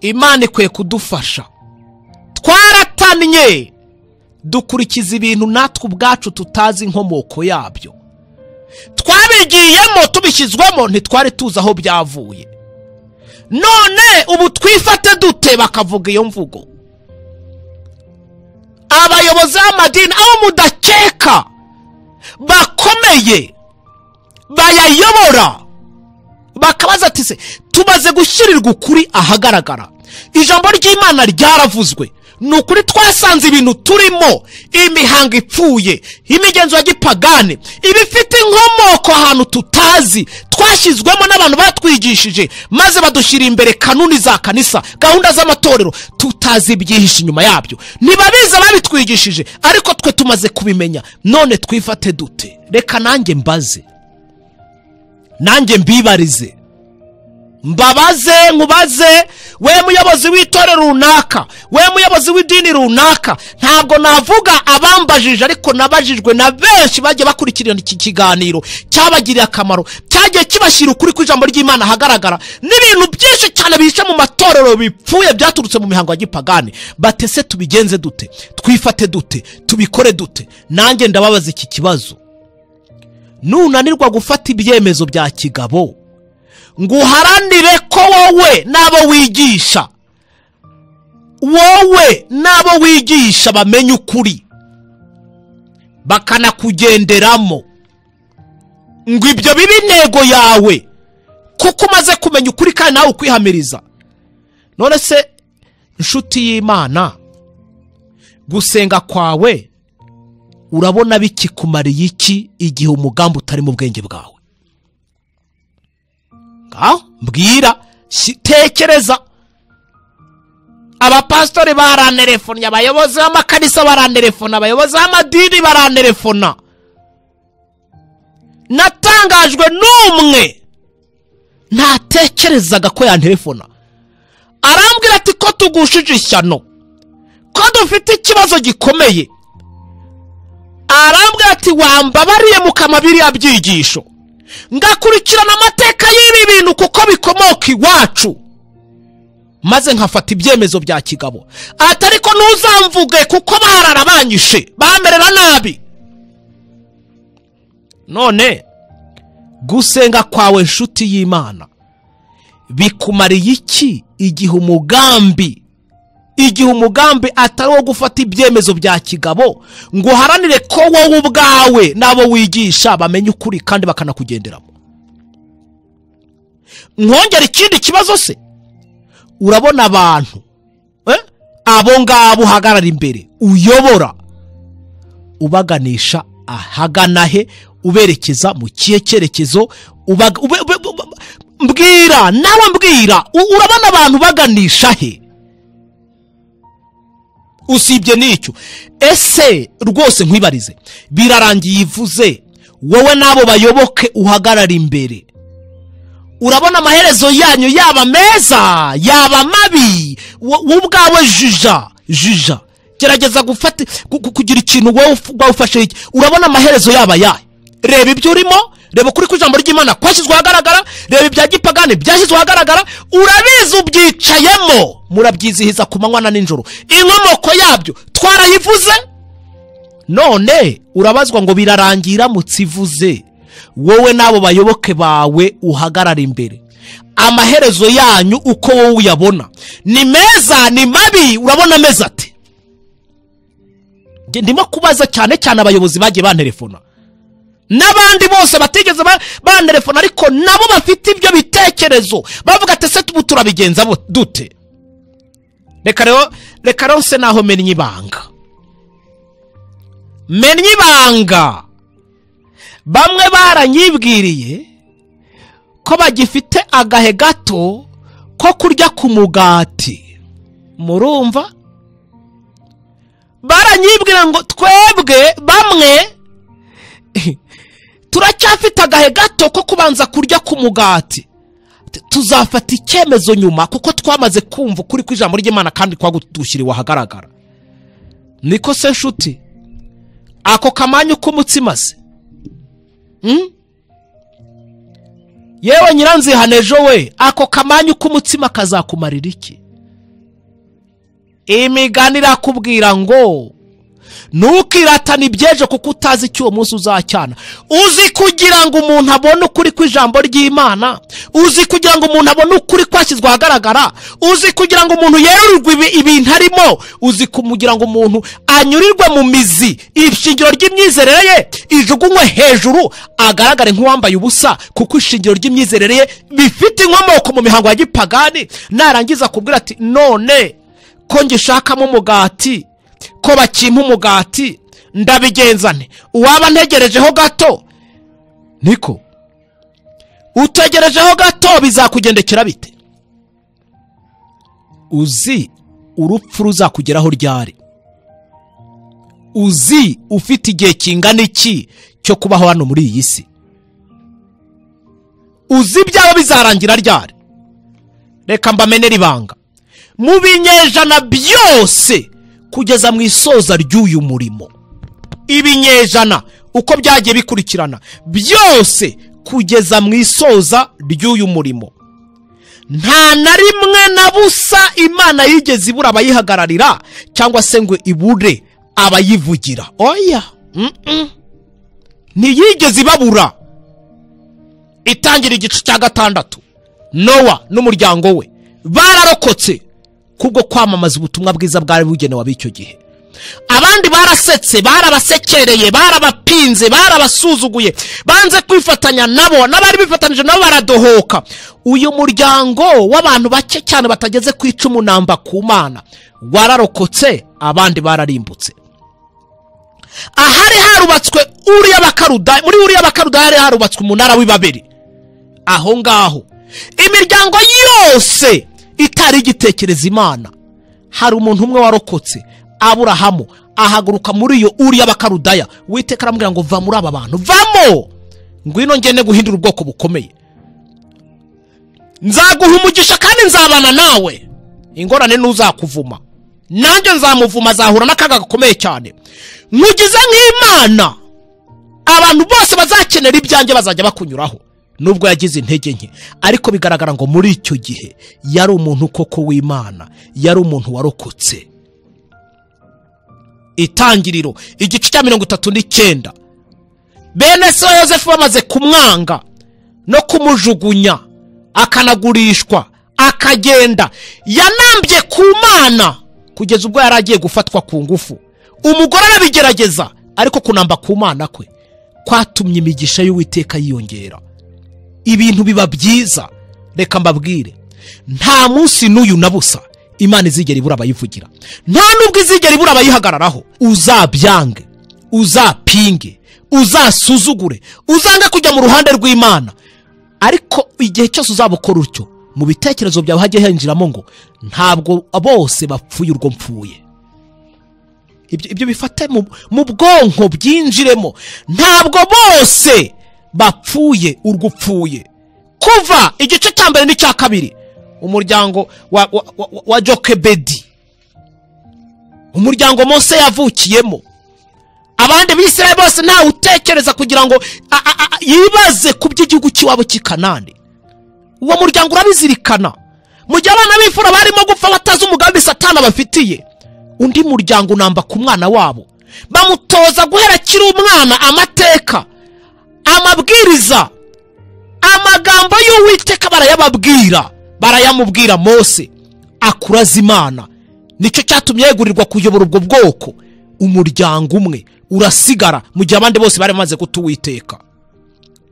Imana ikwiye kudufasha, twaratanye dukurikiza ibintu natwe ubwacu tutazi inkomoko yabyo, twabigiyemo tubishyizwemo ntitwari tuzi aho byavuye, none ubu twifate dute? Bakavuga iyo mvugo. Abayobozi b'amadini abo mudakeka bakomeye bayayobora bakabaza ati se tumaze gushyirirwa ukuri ahagaragara, ijambo ry'Imana ryaravuzwe, ni ukuri twasanze ibintu turimo, imihango ipfuye, imigenzo ya gipagane, ibifite inkomoko ahantu tutazi, twashyizwemo n'abantu batwigishije maze badushyira imbere kanuni za kanisa, gahunda z'amatorero, tutazi ibyihishe inyuma yabyo. Ntibabiza babitwigishije, ariko twe tumaze kubimenya, none twifate dute? Reka nanjye mbaze, nanjye mbibarize, mbabaze, nkubaze, we muyobozi w'itorero runaka, we muyobozi w'idini runaka. Ntabwo navuga abambajije, ariko nabajijwe na benshi bagiye bakurikirana iki kiganiro, cyabagiriye akamaro, cyagiye kibashyira ukuri kw'ijambo ry'Imana ahagaragara, n'ibintu byinshi cyane bihishe mu matorero bipfuye byaturutse mu mihango ya gipagani. Batese tubigenze dute? Twifate dute? Tubikore dute? Nanjye ndababaza iki kibazo. Nunanirwa gufata ibyemezo bya kigabo ngo uharanire ko wowe n'abo wigisha bamenye ukuri bakanakugenderamo, ngo ibyo bibe intego yawe kuko umaze kumenya ukuri kandi nawe ukwihamiriza. None se inshuti y'Imana, gusenga kwawe urabona bikikumariye iki igihe umugambi utari mu bwenge bwawe? Mbwira, tekereza. Abapastori barantelefona, abayobozi b'amakanisa barantelefona, abayobozi b'amadini barantelefona. Natangajwe n'umwe ntatekerezaga ko yantelefona, arambwira ati ko tugushije ishyano, ko dufite ikibazo gikomeye. Arambwira ati wambabariye mukama biriya byigisho ngakurikirana amateka y'ibi bintu kuko bikomoka iwacu, maze nkafata ibyemezo bya kigabo. Atariko ntuzamvuge kuko bararabanyishe, bamerera nabi. None gusenga kwawe nshuti y'Imana bikumariye iki igihe umugambi atari wo gufata ibyemezo bya kigabo ngo uharanire ko wowe ubwawe n'abo wigisha bamenye ukuri kandi bakanakugenderamo? Nkongera ikindi kibazo se, urabona abantu abo ngabo uhagarara imbere uyobora, ubaganisha ahagana he? Uberekeza mu kihe cyerekezo? Mbwira nawe, mbwira, urabona abantu baganisha he? Usibye n'icyo, ese rwose nkwibarize, birarangiye ivuze wowe n'abo bayoboke uhagarara imbere, urabona amaherezo yanyu yaba meza yaba mabi? Ubwawe jija, gerageza gufata kugira ikintu wowe ufashe iki, urabona amaherezo yaba yahe? Reba ibyo urimo, reba kuri kw'ijambo ry'Imana kwashyizwe ahagaragara, reba ibya gipagane byashyizwe ahagaragara, urabizi ubyicayemo, murabyizihiza ku manywa na nijoro, inkomoko yabyo twarayivuze. None urabazwa ngo birarangira mutsivuze wowe n'abo bayoboke bawe uhagarara imbere, amaherezo yanyu uko wowe uyabona, ni meza ni mabi? Urabona meza ati? Ndimo kubaza cyane cyane abayobozi bagiye bantelefona, n'abandi bose batigeze bantelefona, ariko nabo bafite ibyo bitekerezo, bavuga ati se tubu turabigenza dute? Reka rero se naho menye ibanga. Bamwe baranyibwiriye ko bagifite agahe gato ko kurya ku mugati. Murumva? Baranyibwira ngo twebwe bamwe turacyafite agahe gato ko kubanza kurya ku mugati, tuzafata icyemezo nyuma kuko twamaze kumva ukuri kw'ijambo ry'Imana kandi kwagudushyiriwe ahagaragara. Niko se nshuti, ako kamanyu k'umutsima se yewe nyiranzihanejo we, ako kamanyu k'umutsima kazakumarira iki? Imigani irakubwira ngo ntukiratane ibyejo kuko utazi icyo uwo munsi uzacyana. Uzi kugira ngo umuntu abone ukuri kw'ijambo ry'Imana, uzi kugira ngo umuntu abone ukuri kwashyizwe ahagaragara, uzi kugira ngo umuntu yerurwe ibintu arimo, uzi kugira ngo umuntu anyurirwe mu mizi, ishingiro ry'imyizerere ye ijugunywe hejuru, agaragare nk'uwambaye ubusa kuko ishingiro ry'imyizerere ye bifite inkomoko mu mihango ya gipagani. Narangiza kubwira ati none ko ngishakamo umugati, ko bakimpa umugati, ndabigenzane, uwaba ntegerejeho gato. Niko utegerejeho gato bizakugendekera bite? Uzi urupfu ruzakugeraho ryari? Uzi ufite igihe kingana iki cyo kubaho hano muri iyi si? Uzi byaba bizarangira ryari? Reka mbamenere ibanga. Mu binyejana byose kugeza mu isoza ry'uyu murimo, ibinyejana uko byagiye bikurikirana byose kugeza mu isoza ry'uyu murimo, nta na rimwe na busa Imana yigeze ibura abayihagararira cyangwa se ngo ibure abayivugira. Oya, ntiyigeze ibabura. Itangira igice cya 6, Nowa n'umuryango we bararokotse kubwo kwamamaza ubutumwa bwiza bwari bugenewe ab'icyo gihe. Abandi barasetse, barabasekereye, barabapinze, barabasuzuguye, banze kwifatanya nabo, n'abari bifatanije nabo baradohoka. Uyu muryango w'abantu bake cyane batageze ku 10 namba ku Mana wararokotse, abandi bararimbutse. Ahari harubatswe Uriya Bakarudaya, muri Uriya Bakarudaya hari harubatswe umunara w'Ibabeli. Aho ngaho imiryango yose itari igitekereza Imana, hari umuntu umwe warokotse, Aburahamu, ahaguruka muri iyo Uriya Bakarudaya. Uwiteka aramubwira ngo va muri aba bantu, vamo, ngwino ngene guhindura ubwoko bukomeye, nzaguha umugisha kandi nzabana nawe, ingorane ntuzakuvuma, nanjye nzamuvuma, azahura n'akaga gakomeye cyane. Nkugize nk'Imana, abantu bose bazakenera ibyanjye bazajya bakunyuraho. Nubwo yagize intege nke, ariko bigaragara ngo muri icyo gihe yari umuntu koko w'Imana, yari umuntu warokotse. Itangiriro igice cya 39, bene se Yosefu bamaze kumwanga no kumujugunya, akanagurishwa, akagenda, yanambye ku Mana kugeza ubwo yaragiye gufatwa ku ngufu. Umugore arabigerageza, ariko kunamba ku Mana kwe kwatumye imigisha y'Uwiteka yiyongera, ibintu biba byiza. Reka mbabwire, nta munsi n'uyu nabusa Imana izigera ibura abayivugira, nta nubwo izigera ibura abayihagararaho. Uzabyange, uzapinge, uzasuzugure, uzange kujya mu ruhande rw'Imana, ariko igihe cyose uzabukora utyo, mu bitekerezo byawe hajye hinjiramo ngo ntabwo bose bapfuye urwo mpfuye. Ibyo bifate mu bwonko byinjiremo, ntabwo bose bapfuye urgupfuye. Kuva igice cya 1 n'icya 2, umuryango wa Jokebedi, umuryango Mose yavukiyemo, abandi b'Isirayeli bose nta utekereza kugira ngo yibaze ku by'igihugu cy'iwabo cy'Ikanani. Uwo muryango urabizirikana. Mu gihe abana b'imfura barimo gupfa batazi umugambi Satani bafitiye, undi muryango namba ku mwana wabo, bamutoza guhera kiri umwana amateka, amabwiriza, amagambo y'Uwiteka barayamubwira Mose, akuraza Imana. Nicyo cyatumye yegurirwa kuyobora ubwo bwoko. Umuryango umwe urasigara mu gihe abandi bose bari bamaze kutuwiteka.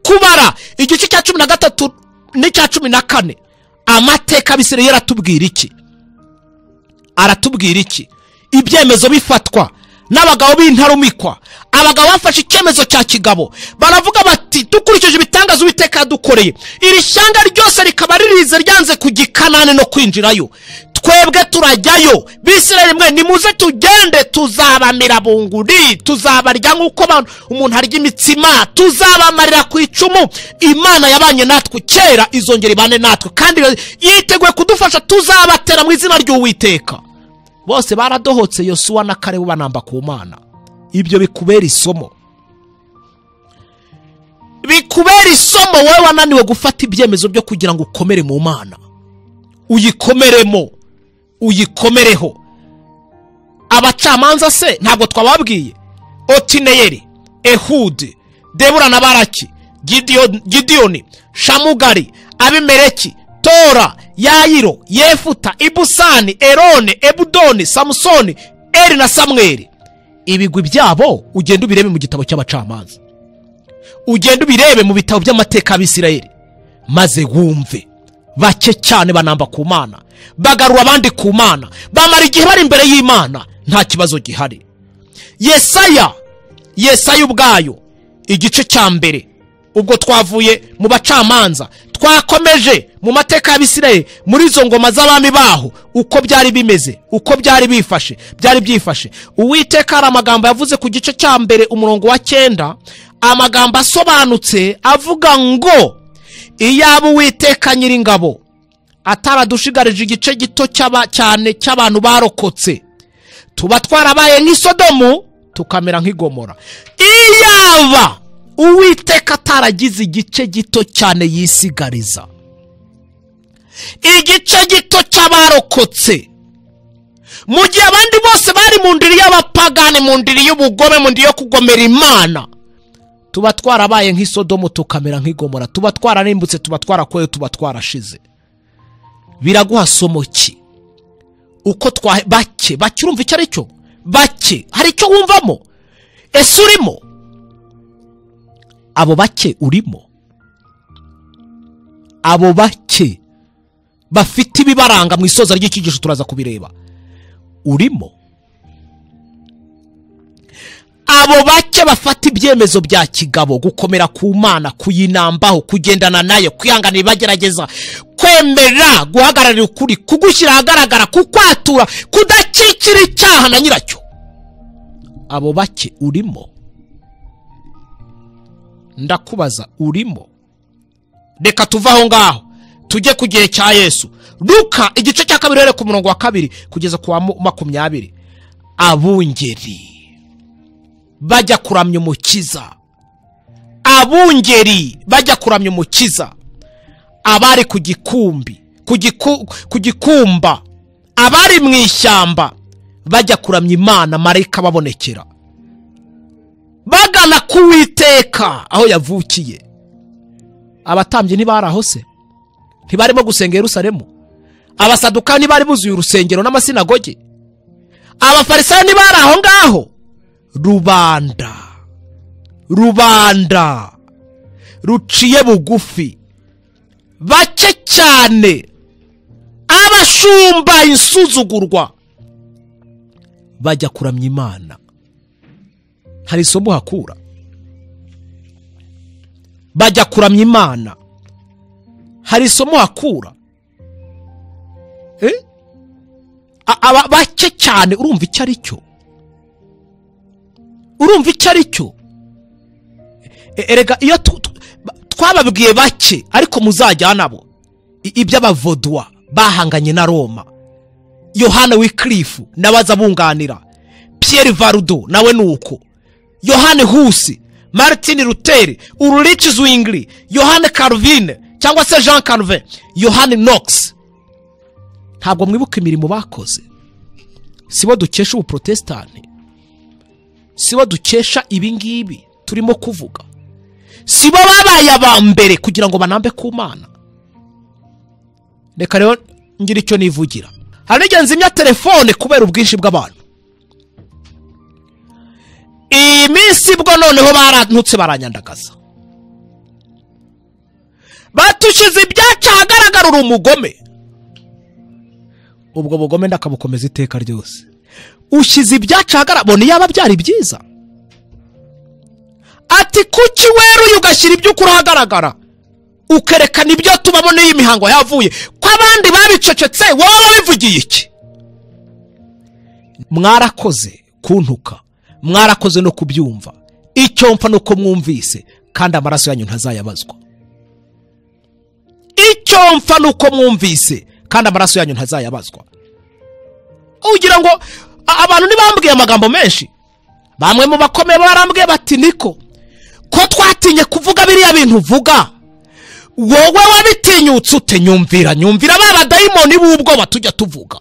Kubara igice cya 13 n'icya 14, amateka y'Abisirayeli aratubwira iki? Ibyemezo bifatwa n'abagabo b'intarumikwa. Abagabo bafashe icyemezo cya kigabo, baravuga bati dukurikije ibitangazo Uwiteka yadukoreye, iri shyanga ryose rikaba ririze ryanze kugikanane no kwinjirayo,
twebwe turajyayo. Bisirayeli mwe nimuze tugende, tuzabamira bunguri, tuzabarya nk'uko umuntu arya imitsima, tuzabamarira ku icumu. Imana yabanye natwe kera, izongera ibane natwe kandi yiteguye kudufasha. Tuzabatera mu izina ry'Uwiteka. Bose baradohotse, Yosuwa na Kalebu banamba ku Mana. Ibyo bikubera isomo, bikubera isomo wowe wananiwe gufata ibyemezo byo kugira ngo ukomere mu Mana. Uyikomeremo, uyikomereho. Abacamanza se ntabwo twababwiye? Otineyeli, Ehudi, Debora na Baraki, Gidiyoni, Shamugari, Abimeleki, Tora, Yayiro, Yefuta, Ibusani, Erone, Ebudoni, Samusoni, Eri na Samweli. Ibigwi byabo ugenda ubirebe mu gitabo cy'abacamanza, ugenda ubirebe mu bitabo by'amateka y'Abisirayeli, maze wumve. Bake cyane banamba ku Mana, bagarura abandi ku Mana, bamara igihe bari imbere y'Imana, nta kibazo gihari. Yesaya ubwayo, igice cya mbere, ubwo twavuye mu bacamanza twakomeje mu mateka y'Abisirayeli, muri izo ngoma z'abami baho, uko byari bimeze, uko byari byifashe. Uwiteka hari amagambo yavuze ku gice cya mbere umurongo wa 9, amagambo asobanutse avuga ngo, iyaba Uwiteka Nyiringabo ataradushigarije igice gito cyane cy'abantu barokotse, tuba twarabaye nk'isodomu tukamera nk'igomora. Iyaba Uwiteka ataragize igice gito cyane yisigariza, igice gito cy'abarokotse, mu gihe abandi bose bari mu ndiri y'abapagani, mu ndiri y'ubugome, mu ndiri yo kugomera Imana, tuba twarabaye nk'isodomu tukamera nk'igomora, tuba twararimbutse, tuba twarakoye, tuba twarashize. Biraguha somo ki? Uko bake urumva icyo ari cyo? Bake hari icyo wumvamo? Ese urimo? Abo bake urimo? Abo bake bafite ibibaranga mu isoza ry'ikigisho turaza kubireba, urimo? Abo bake bafata ibyemezo bya kigabo, gukomera ku Mana, kuyinambaho, kugendana nayo, kwihanganira bagerageza, kwemera, guhagararira ukuri, kugushyira ahagaragara, kukwatura, kudakikira icyaha na nyiracyo. Abo bake urimo? Ndakubaza, urimo? Reka tuvaho ngaho tujye ku gihe cya Yesu. Luka igice cya 2 ku murongo wa 2 kugeza ku wa 20. Abungeri bajya kuramya Umukiza, abungeri bajya kuramya Umukiza, abari ku gikumbi, ku gikumba, abari mu ishyamba bajya kuramya Imana, marayika babonekera bagana ku Uwiteka aho yavukiye. Abatambyi ntibari aho se? Ntibarimo gusenga Yerusalemu? Abasadukani ntibari buzuye urusengero n'amasinagoge? Abafarisayo ntibari aho ngaho? Rubanda ruciye bugufi, bake cyane, abashumba, insuzugurwa, bajya kuramya Imana. Hari isomo hakura? Bajya kuramya Imana, hari isomo hakura? Aba bake cyane, urumva icyo ari cyo? Urumva icyo ari cyo? Erega iyo twababwiye bake, ariko muzajya nabo iby'abavodwa bahanganye na Roma, Yohana Wycliffe nabaza bunganira, Pierre Varudo nawe nuko, Yohane Husi, Martin Luther, Ulrich Zwingli, Yohane Calvin cyangwa se Jean Calvin, Yohane Knox. Ntabwo mwibuka imirimo bakoze? Sibo dukesha ubuprotestani? Sibo dukesha ibingibi turimo kuvuga? Sibo babaye abambere kugira ngo banambe ku Mana? Reka rero ngira icyo nivugira. Harigenze imya telefone kubera ubwinshi bw'abantu. Iyi minsi bwo noneho barantutse baranyandagaza, batushize ibyaca ahagaragara uri umugome. Ubwo bugome ndakabukomeza iteka ryose. Ushize ibyaca ahagaragara, bone yaba byari byiza? Ati kuki weru ugashyira ibyo kuri ahagaragara?
ukerekana ibyo tubaboneye imihango yavuye ko abandi babicecetse, wowe wabivugiye iki? Mwarakoze kuntuka, mwarakoze no kubyumva, icyo mpfa nuko mwumvise kandi amaraso yanyu ntazayabazwa. Icyo mpfa nuko mwumvise kandi amaraso yanyu ntazayabazwa. Ugira ngo abantu ntibambwiye amagambo menshi, bamwe mu bakomeye barambwiye bati niko ko twatinye kuvuga biriya bintu uvuga, wowe wabitinyutse ute? Nyumvira baba dayimoni b'ubwoba tujya tuvuga.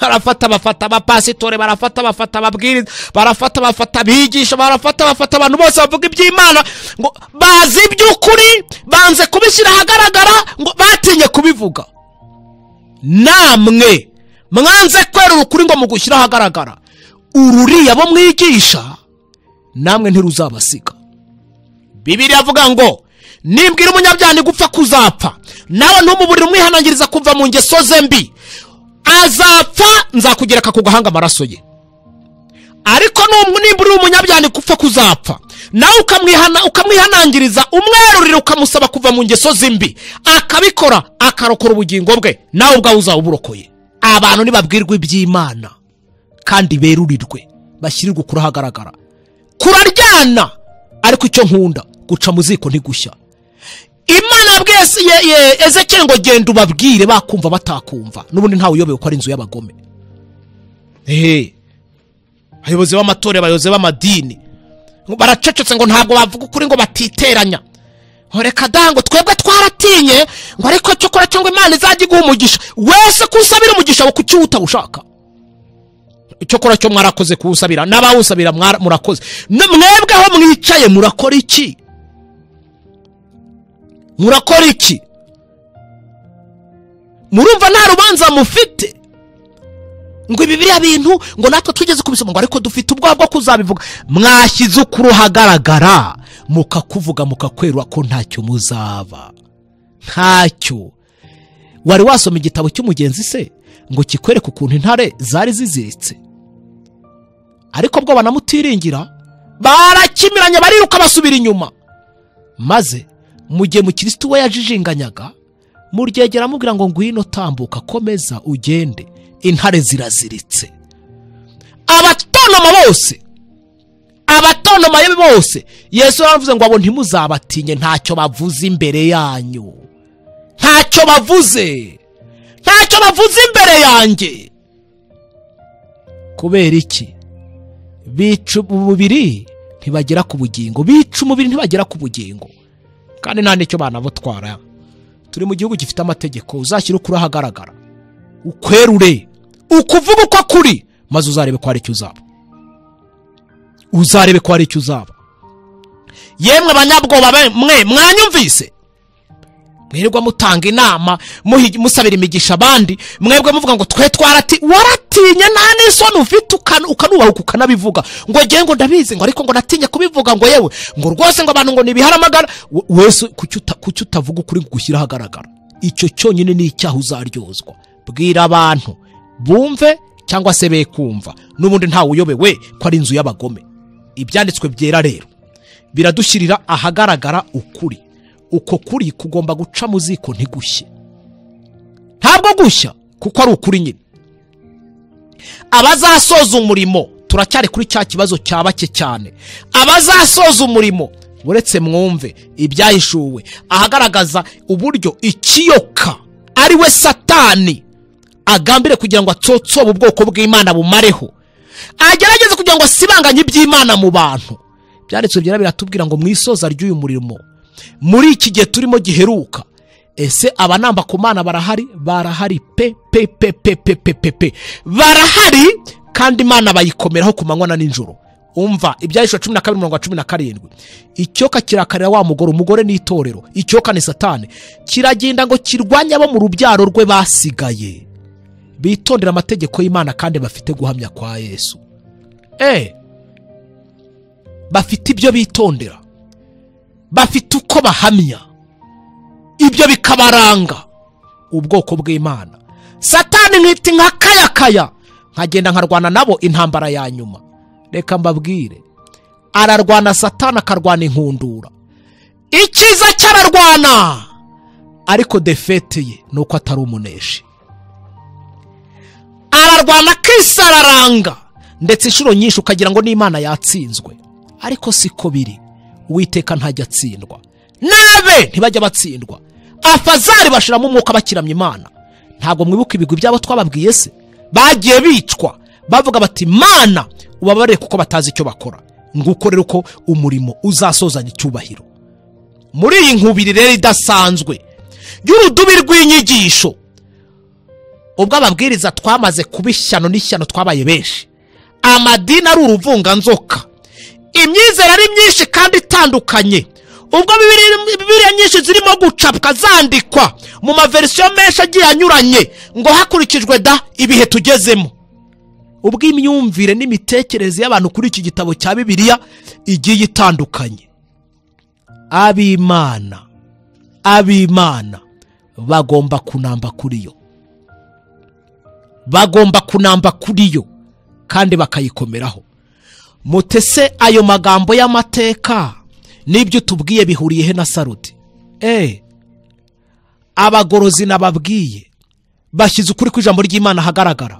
bafata abapasitore, bafata ababwiriza, bafata abigisha, bafata abantu bose bavuga iby'Imana ngo bazi iby'ukuri, banze kubishyira ahagaragara, ngo batinye kubivuga. Namwe mwanze kwera ukuri ngo mugushyira ahagaragara, ururiya bo mwigisha namwe ntiruzabasiga. Bibiliya avuga ngo nimbwira umunyabyaha gupfa kuzapfa, nawe ntumuburire umwihanangiriza kuva mu ngeso ze mbi, azapfa nzakugereka ku gahanga amaraso ye. Ariko nimbura umunyabyaha gupfa kuzapfa, nawe ukamwihanangiriza, umwerurire ukamusaba kuva mu ngeso ze mbi, akabikora akarokora ubugingo bwe, nawe ubwawe uzaba uburokoye. Abantu nibabwirwa iby'Imana kandi berurirwe, bashyirirwe ukuri ahagaragara. Kuraryana, ariko icyo nkunda guca mu ziko ntigushya. Imana yabwiye Ezekiel ngo genda ubabwire, bakumva batakumva, n'ubundi ntawe uyobewe ko ari inzu y'abagome. Abayobozi b'amatorero, abayobozi b'amadini baracecetse ngo ntabwo bavuga ukuri, ngo batiteranya. Reka dango twebwe twaratinye, ngo ariko cyo kora cyo ngo Imana izajya iguha umugisha. Wese kusabira umugisha wo kucyuta ushaka. Icyo kora cyo mwarakoze kuwusabira, n'abawusabira murakoze. Mwebwe aho mwicaye murakora iki? Murakora iki? Murumva nta rubanza mufite? Ngo Bibiliya bintu ngo natwe tugeze kubisoma, ngo ariko dufite ubwoba bwo kuzabivuga. Mwashyize ukuri ahagaragara, mukakuvuga mukakwerwa ko ntacyo muzaba. Ntacyo. Wari wasoma igitabo cy'umugenzi se ngo kikwereke ukuntu intare zari ziziritse? Ariko bwo banamutiringira, barakimiranya, bariruka basubira inyuma. Maze mugiye mu Kristo we yajijinganyaga, muryegera amubwira ngo ngwino tambuka, komeza ugende, intare ziraziritse. Abatonoma bose Yesu yaravuze ngo abo ntimuzabatinye, ntacyo bavuze imbere yanyu. Ntacyo bavuze imbere yanjye. Kubera iki? Bica umubiri ntibagera ku bugingo, kandi nta nicyo banabutwara. Turi mu gihugu gifite amategeko, uzashyira ukuri ahagaragara, ukwerure, ukuvuga uko kuri, maze uzarebe ko ari icyo uzaba. Yemwe abanyabwoba mwe mwanyumvise, mwirirwa mutanga inama, musabira imigisha abandi, mwebwe muvuga ngo twe waratinye, nta n'isoni ufite, ukanubahuka ukanabivuga ngo ngiye ngo ndabizi, ngo ariko ngo natinye kubivuga, ngo yewe ngo rwose ngo abantu ngo nibiharamagara. Wese kuki utavuga ukuri gushyira ahagaragara? Icyo cyonyine ni icyaha uzaryozwa. Bwira abantu bumve cyangwa se be kumva, n'ubundi ntawe uyobewe ko ari inzu y'abagome. Ibyanditswe byera rero biradushyirira ahagaragara ukuri. Uko kuri kugomba guca mu ziko ntigushye. Ntabwo gushya kuko ari ukuri nyine. Abazasoza umurimo, turacyari kuri cya kibazo cya bake cyane. Abazasoza umurimo, uretse mwumve ibyahishuwe ahagaragaza uburyo ikiyoka ari we Satani agambire kugira ngo atsotsobe ubwoko bw'Imana bumareho, agerageze kugira ngo asibanganye iby'Imana mu bantu. Byanditswe byera biratubwira ngo mwisoza ry'uyu murimo, muri iki gihe turimo giheruka, ese abanamba ku Mana barahari pe barahari, kandi Imana bayikomeraho ku manywa na nijoro. Umva ibyahishwe 12:17, icyoka kirakarira wa umugore n'itorero. Icyoka ni Satani, kiragenda ngo kirwanya abo mu rubyaro rwe basigaye, bitondera amategeko y'Imana kandi bafite guhamya kwa Yesu. Bafite ibyo bitondera, bafite uko bahamya, ibyo bikabaranga ubwoko bw'Imana. Satani nkiti nkakayakaya, nkagenda nkarwana nabo intambara ya nyuma. Reka mbabwire, ararwana Satani, akarwana inkundura. Ikiza cyararwana ariko defete ye ni uko atari umuneshi. Ararwana akisararanga ndetse inshuro nyinshi ukagira ngo n'Imana yatsinzwe, ariko siko biri. Uwiteka ntajya atsindwa, nabe ntibajya batsindwa. Afazari bashiramo umwuka bakiramya Imana. Ntabwo mwibuka ibigwi byabo twababwiye se? Bagiye bicwa bavuga bati Mana ubabarire kuko batazi icyo bakora. Nguko rero ko umurimo uzasozanya icyubahiro. Muri iyi nkubiri rero idasanzwe y'urudubi rw'inyigisho, ubwo ababwiriza twamaze kubishyano n'ishyano twabaye benshi, amadini ari uruvunganzoka, imyizere ari myinshi kandi itandukanye, ubwo Bibiliya nyinshi zirimo gucapwa zandikwa mu maverisiyo menshi agiye anyuranye ngo hakurikijwe ibihe tugezemo, ubwo imyumvire n'imitekerereze y'abantu kuri iki gitabo cya Bibiliya igiye itandukanye. Abimana bagomba kunamba kuri yo, bagomba kunamba kuri yo kandi bakayikomeraho. Mutese ayo magambo y'amateka n'ibyo tubwiye bihuriye he na Sarudi? Abagorozi nababwiye bashyize ukuri kw'ijambo ry'Imana hagaragara,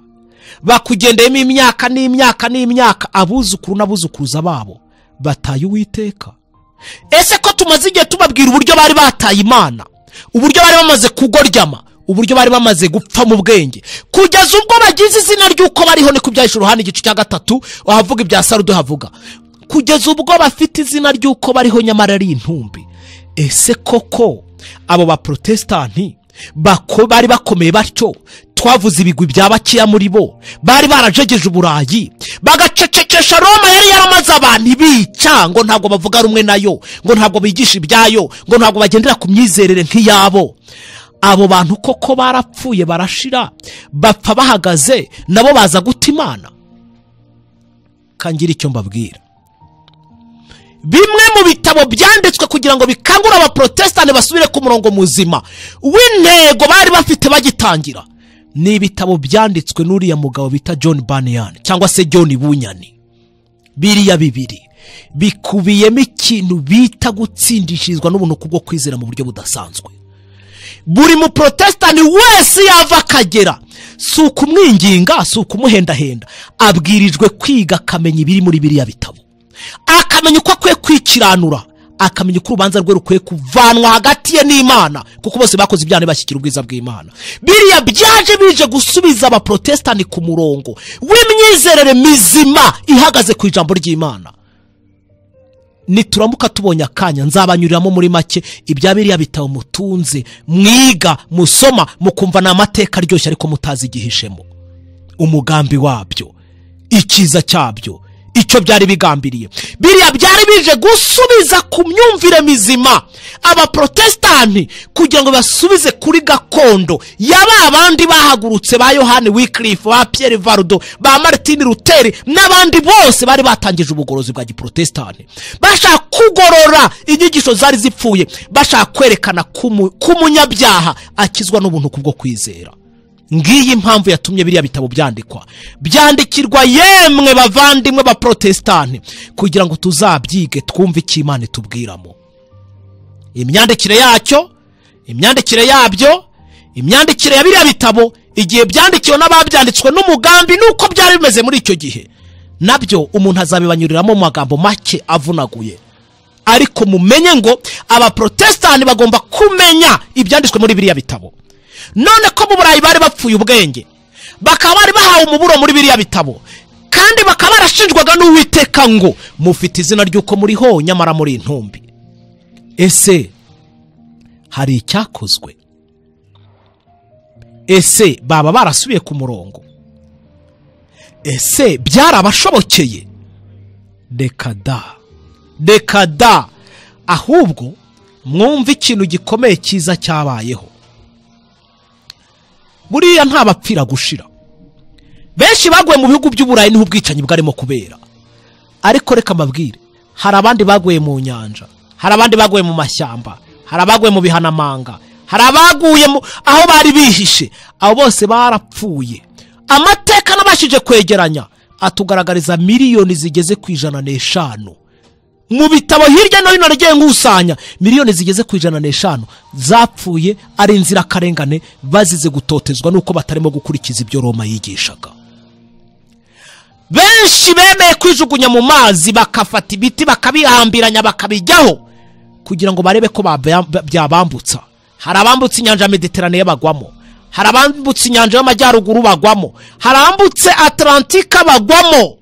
bakugendeyemo imyaka n'imyaka, abuzukuru n'abuzukuruza babo bataye Uwiteka. Ese ko tumaze igihe tubabwira uburyo bari bataye Imana, uburyo bari bamaze kugoryama, uburyo bari bamaze gupfa mu bwenge, kugeza ubwo bagize izina ry'uko bariho, ni kubyahishura Yohana igice cya 3 wahavuga ibya Sarudi havuga, kugeza ubwo bafite izina ry'uko bariho nyamara ari intumbi. Ese koko abo ba protestanti bari bakomeye batyo? Twavuze ibigwi bya bakiya muri bo, bari barajegeje Uburayi, bagacecekesha Roma yari yaramaze abantu ibica, ngo ntabwo bavuga rumwe nayo, ngo ntabwo bigisha ibyayo, ngo ntabwo bagendera ku myizerere nk'iyabo. Abo bantu koko barapfuye barashira, bapfa bahagaze, nabo baza guta Imana? Kangira icyo mbabwira, bimwe mu bitabo byanditswe kugira ngo bikangure abaprotestani basubire ku murongo muzima w'intego bari bafite bagitangira, ni ibitabo byanditswe n'uriya mugabo bita John Bunyan cyangwa se John Bunyani. Biriya bibiri bikubiyemo ikintu bita gutsindishirizwa n'ubuntu kubwo kwizera mu buryo budasanzwe. Buri mu protestani wese yava akagera, si ukumwinginga, si ukumuhendahenda, abwirijwe kwiga akamenya ibiri muri biriya bitabo, akamenya uko akwiye kwikiranura, akamenya uko urubanza rwe rukwiye kuvanwa hagati ye n'Imana, kuko bose bakoze ibyaha bashyikira ubwiza bw'Imana. Biriya byaje bije gusubiza abaprotestani ku murongo w'imyizerere mizima ihagaze ku ijambo ry'Imana. Nituramuka tubonye akanya nzabanyuriramo muri make ibya biriya bitabo mutunze, mwiga, musoma, mukumva na amateka aryoshye ariko mutazi igihishemo, umugambi wabyo, ikiza cyabyo, icyo byari bigambiriye. Biriya byari bije gusubiza ku myumvire mizima abaprotestani kugira ngo basubize kuri gakondo yaba abandi bahagurutse ba Yohani Wycliffe, ba Pierre Varudo, ba Martin Luther n'abandi bose bari batangije ubugorozi bwa giprotestani, bashaka kugorora inyigisho zari zipfuye, bashaka kwerekana kumunyabyaha akizwa n'ubuntu kubwo kwizera. Ngiyi impamvu yatumye biriya bitabo byandikirwa yemwe bavandimwe ba protestani, kugira ngo tuzabyige twumve icyo Imana itubwiramo. Imyandikire yacyo, imyandikire yabyo, imyandikire ya biriya bitabo, igihe byandikiwe n'ababyanditswe n'umugambi nuko byari bimeze muri icyo gihe, nabyo umuntu azabibanyuriramo mu magambo make avunaguye. Ariko mumenye ngo abaprotestani bagomba kumenya ibyanditswe muri biriya bitabo. None ko mu Burayi bari bapfuye ubwenge, bakaba bari bahawe umuburo muri biriya bitabo, kandi bakaba barashinjwaga n'Uwiteka ngo mufite izina ry'uko muriho nyamara muri intumbi. Ese hari icyakozwe? Ese baba barasubiye ku murongo? Ese byarabashobokeye? Deka da, ahubwo mwumva ikintu gikomeye cyiza cyabayeho. Buriya nta bapfira gushira, benshi baguye mu bihugu by'Uburayi niho ubwicanyi bwarimo kubera, ariko reka mabwire, hari abandi baguye mu nyanja, hari abandi baguye mu mashyamba, hari abaguye mu bihanamanga, hari abaguye aho bari bihishe, abo bose barapfuye. Amateka nabashije kwegeranya atugaragariza miliyoni zigeze ku 105 mu bitabo hirya no hino nagiye ngusanya miliyoni zigeze ku 105 zapfuye ari inzirakarengane bazize gutotezwa nuko batarimo gukurikiza ibyo Roma yigishaga. Benshi bemeye kwijugunya mu mazi bakafata ibiti bakabihambiranya bakabijyaho kugira ngo barebe ko byabambutsa. Hari abambutse inyanja Mediterane bagwamo, hari abambutse inyanja y'amajyaruguru bagwamo, hari abambutse Atlantika bagwamo,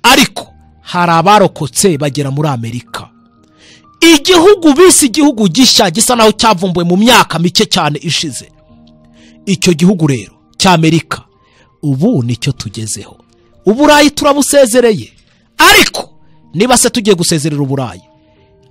ariko hari abarokotse bagera muri Amerika. Igihugu bisi igihugu gishya gisa naho cyavumbuwe mu myaka mike cyane ishize. Icyo gihugu rero cy'Amerika ubu nicyo tugezeho. Uburayi turabusezereye, ariko niba se tugiye gusezerera Uburayi,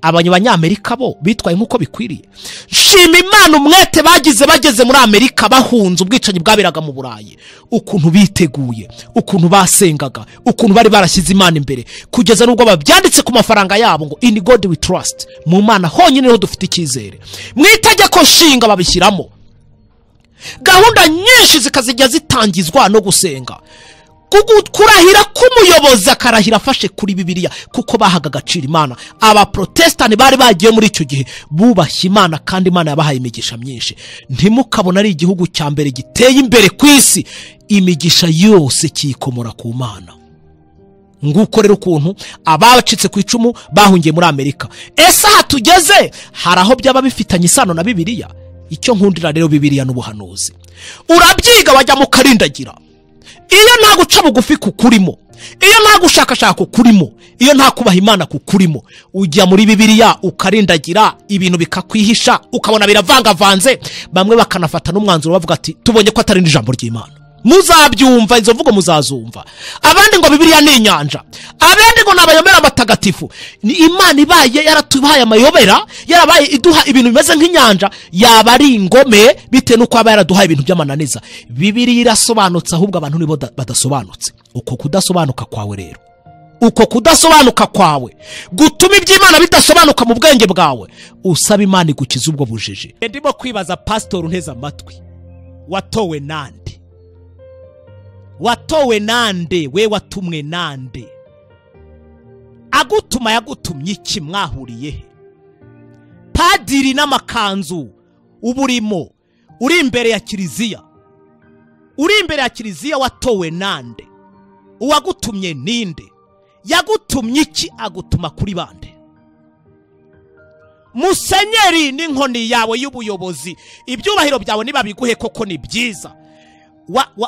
abanyamerika bo bitwaye nkuko bikwiriye. Shima Imana umwete bagize bageze muri Amerika bahunze ubwicanyi bwaberaga mu Burayi, ukuntu biteguye, ukuntu basengaga, ukuntu bari barashyize Imana imbere, kugeza nubwo babyanditse ku mafaranga yabo ngo in God we trust, mu Mana honyine niho dufite icyizere. Mwitegeko nshinga babishyiramo gahunda nyinshi zikazijya zitangizwa no gusenga, kurahira k'umuyobozi akarahira afashe kuri Bibiliya, kuko bahaga agaciro Imana. Aba Protestant bari bagiye muri icyo gihe bubashye Imana, kandi Imana yabahaye imigisha myinshi. Ntimukabona ari igihugu cya mbere giteye imbere ku isi, imigisha yose kikomora ku Mana. Nguko rero ukuntu abacitse ku icumu bahungiye muri Amerika. Ese hatugeze hari aho byaba bifitanye isano na Bibiliya? Icyo nkundira rero Bibiliya n'ubuhanuzi, urabyiga wajya mu karindagira. Iyo nta guca bugufi kukurimo, iyo nta gushakashaka kukurimo, iyo nta kubaha Imana kukurimo, ujya muri Bibiliya ukarindagira, ibintu bikakwihisha, ukabona biravangavanze. Bamwe bakanafata n'umwanzuro bavuga ati tubonye ko atari ijambo ry'Imana. Muzabyumva, izo mvugo muzazumva. Abandi ngo Bibiliya ni inyanja, abandi ngo nabayomera amatagatifu. Ni Imana ibaye yaratubaye amayobera, yarabaye iduha ibintu bimeze nk'inyanja, yaba ari ingome bite nuko aba yaraduhaye ibintu by'amananiza. Bibiliya irasobanutse, ahubwo abantu nibo badasobanutse. Uko kudasobanuka kwawe rero, uko kudasobanuka kwawe gutuma iby'Imana bidasobanuka mu bwenge bwawe, usaba Imana igukiza ubwo bujiji. Ndimo kwibaza pastor nteza amatwi, watowe nande? Watowe nande? We watumwe nande? Agutuma yagutumye iki? Mwahuriye he? Padiri n'amakanzu uburimo uri imbere ya kiliziya, uri imbere ya kiliziya, watowe nande? Uwagutumye ninde? Yagutumye iki? Agutuma kuri bande? Musenyeri n'inkoni yawe y'ubuyobozi, ibyubahiro byawe niba biguhe koko ni byiza.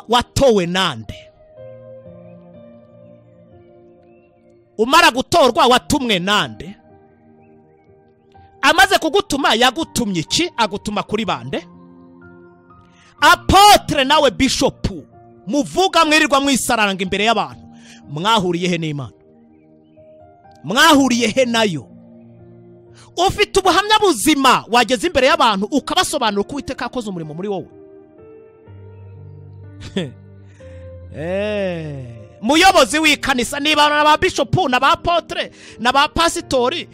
Watowe nande? Umara gutorwa watumwe nande? Amaze kugutuma yagutumye iki? Agutuma kuri bande? Apotre nawe bishop, muvuga mwirirwa mwisaranga imbere y'abantu, mwahuriye he n'Imana? Mwahuriye he nayo? Ufite ubuhamya buzima wageze imbere y'abantu ukabasobanura ko Uwiteka akoze umurimo muri wowe? Muyobozi w'ikanisa niba na ba bishop na ba apotre na ba pasitori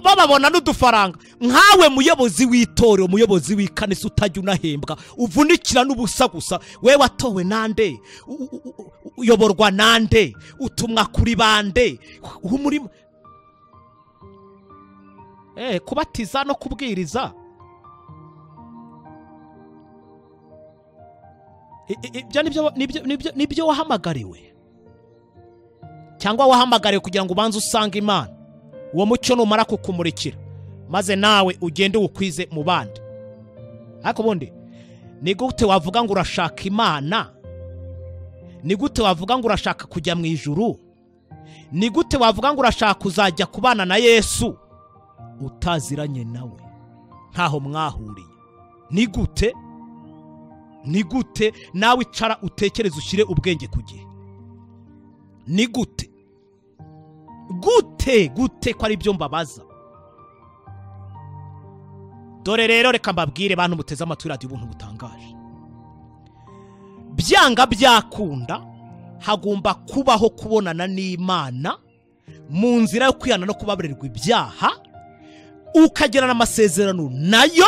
bababona n'udufaranga, nkawe muyobozi w'itorero, muyobozi w'ikanisa utajya unahembwa, uvunikira n'ubusa gusa, we watowe nande? Uyoborwa nande? Utumwa kuri bande? Umurimo kubatiza no kubwiriza, nibyo wahamagariwe? Cyangwa wahamagariwe kugira ngo ubanze usanga Imana? Uwo mucyo numara kukumurikira maze nawe ugende ukwize mu bandi. Ariko bundi ni gute wavuga ngo urashaka Imana? Ni gute wavuga ngo urashaka kujya mu ijuru? Ni gute wavuga ngo urashaka kuzajya kubana na Yesu utaziranye nawe, ntaho mwahuriye? Ni gute? Ni gute? Nawe icara utekereze, ushyire ubwenge ku gihe. Ni gute? Gute ko ari byo mbabaza? Dore rero reka mbabwire bantu muteze amatwi radio ubuntu butangaje, byanga byakunda hagomba kubaho kubonana n'Imana mu nzira yo kwihana no kubabarirwa ibyaha, ukagirana amasezerano nayo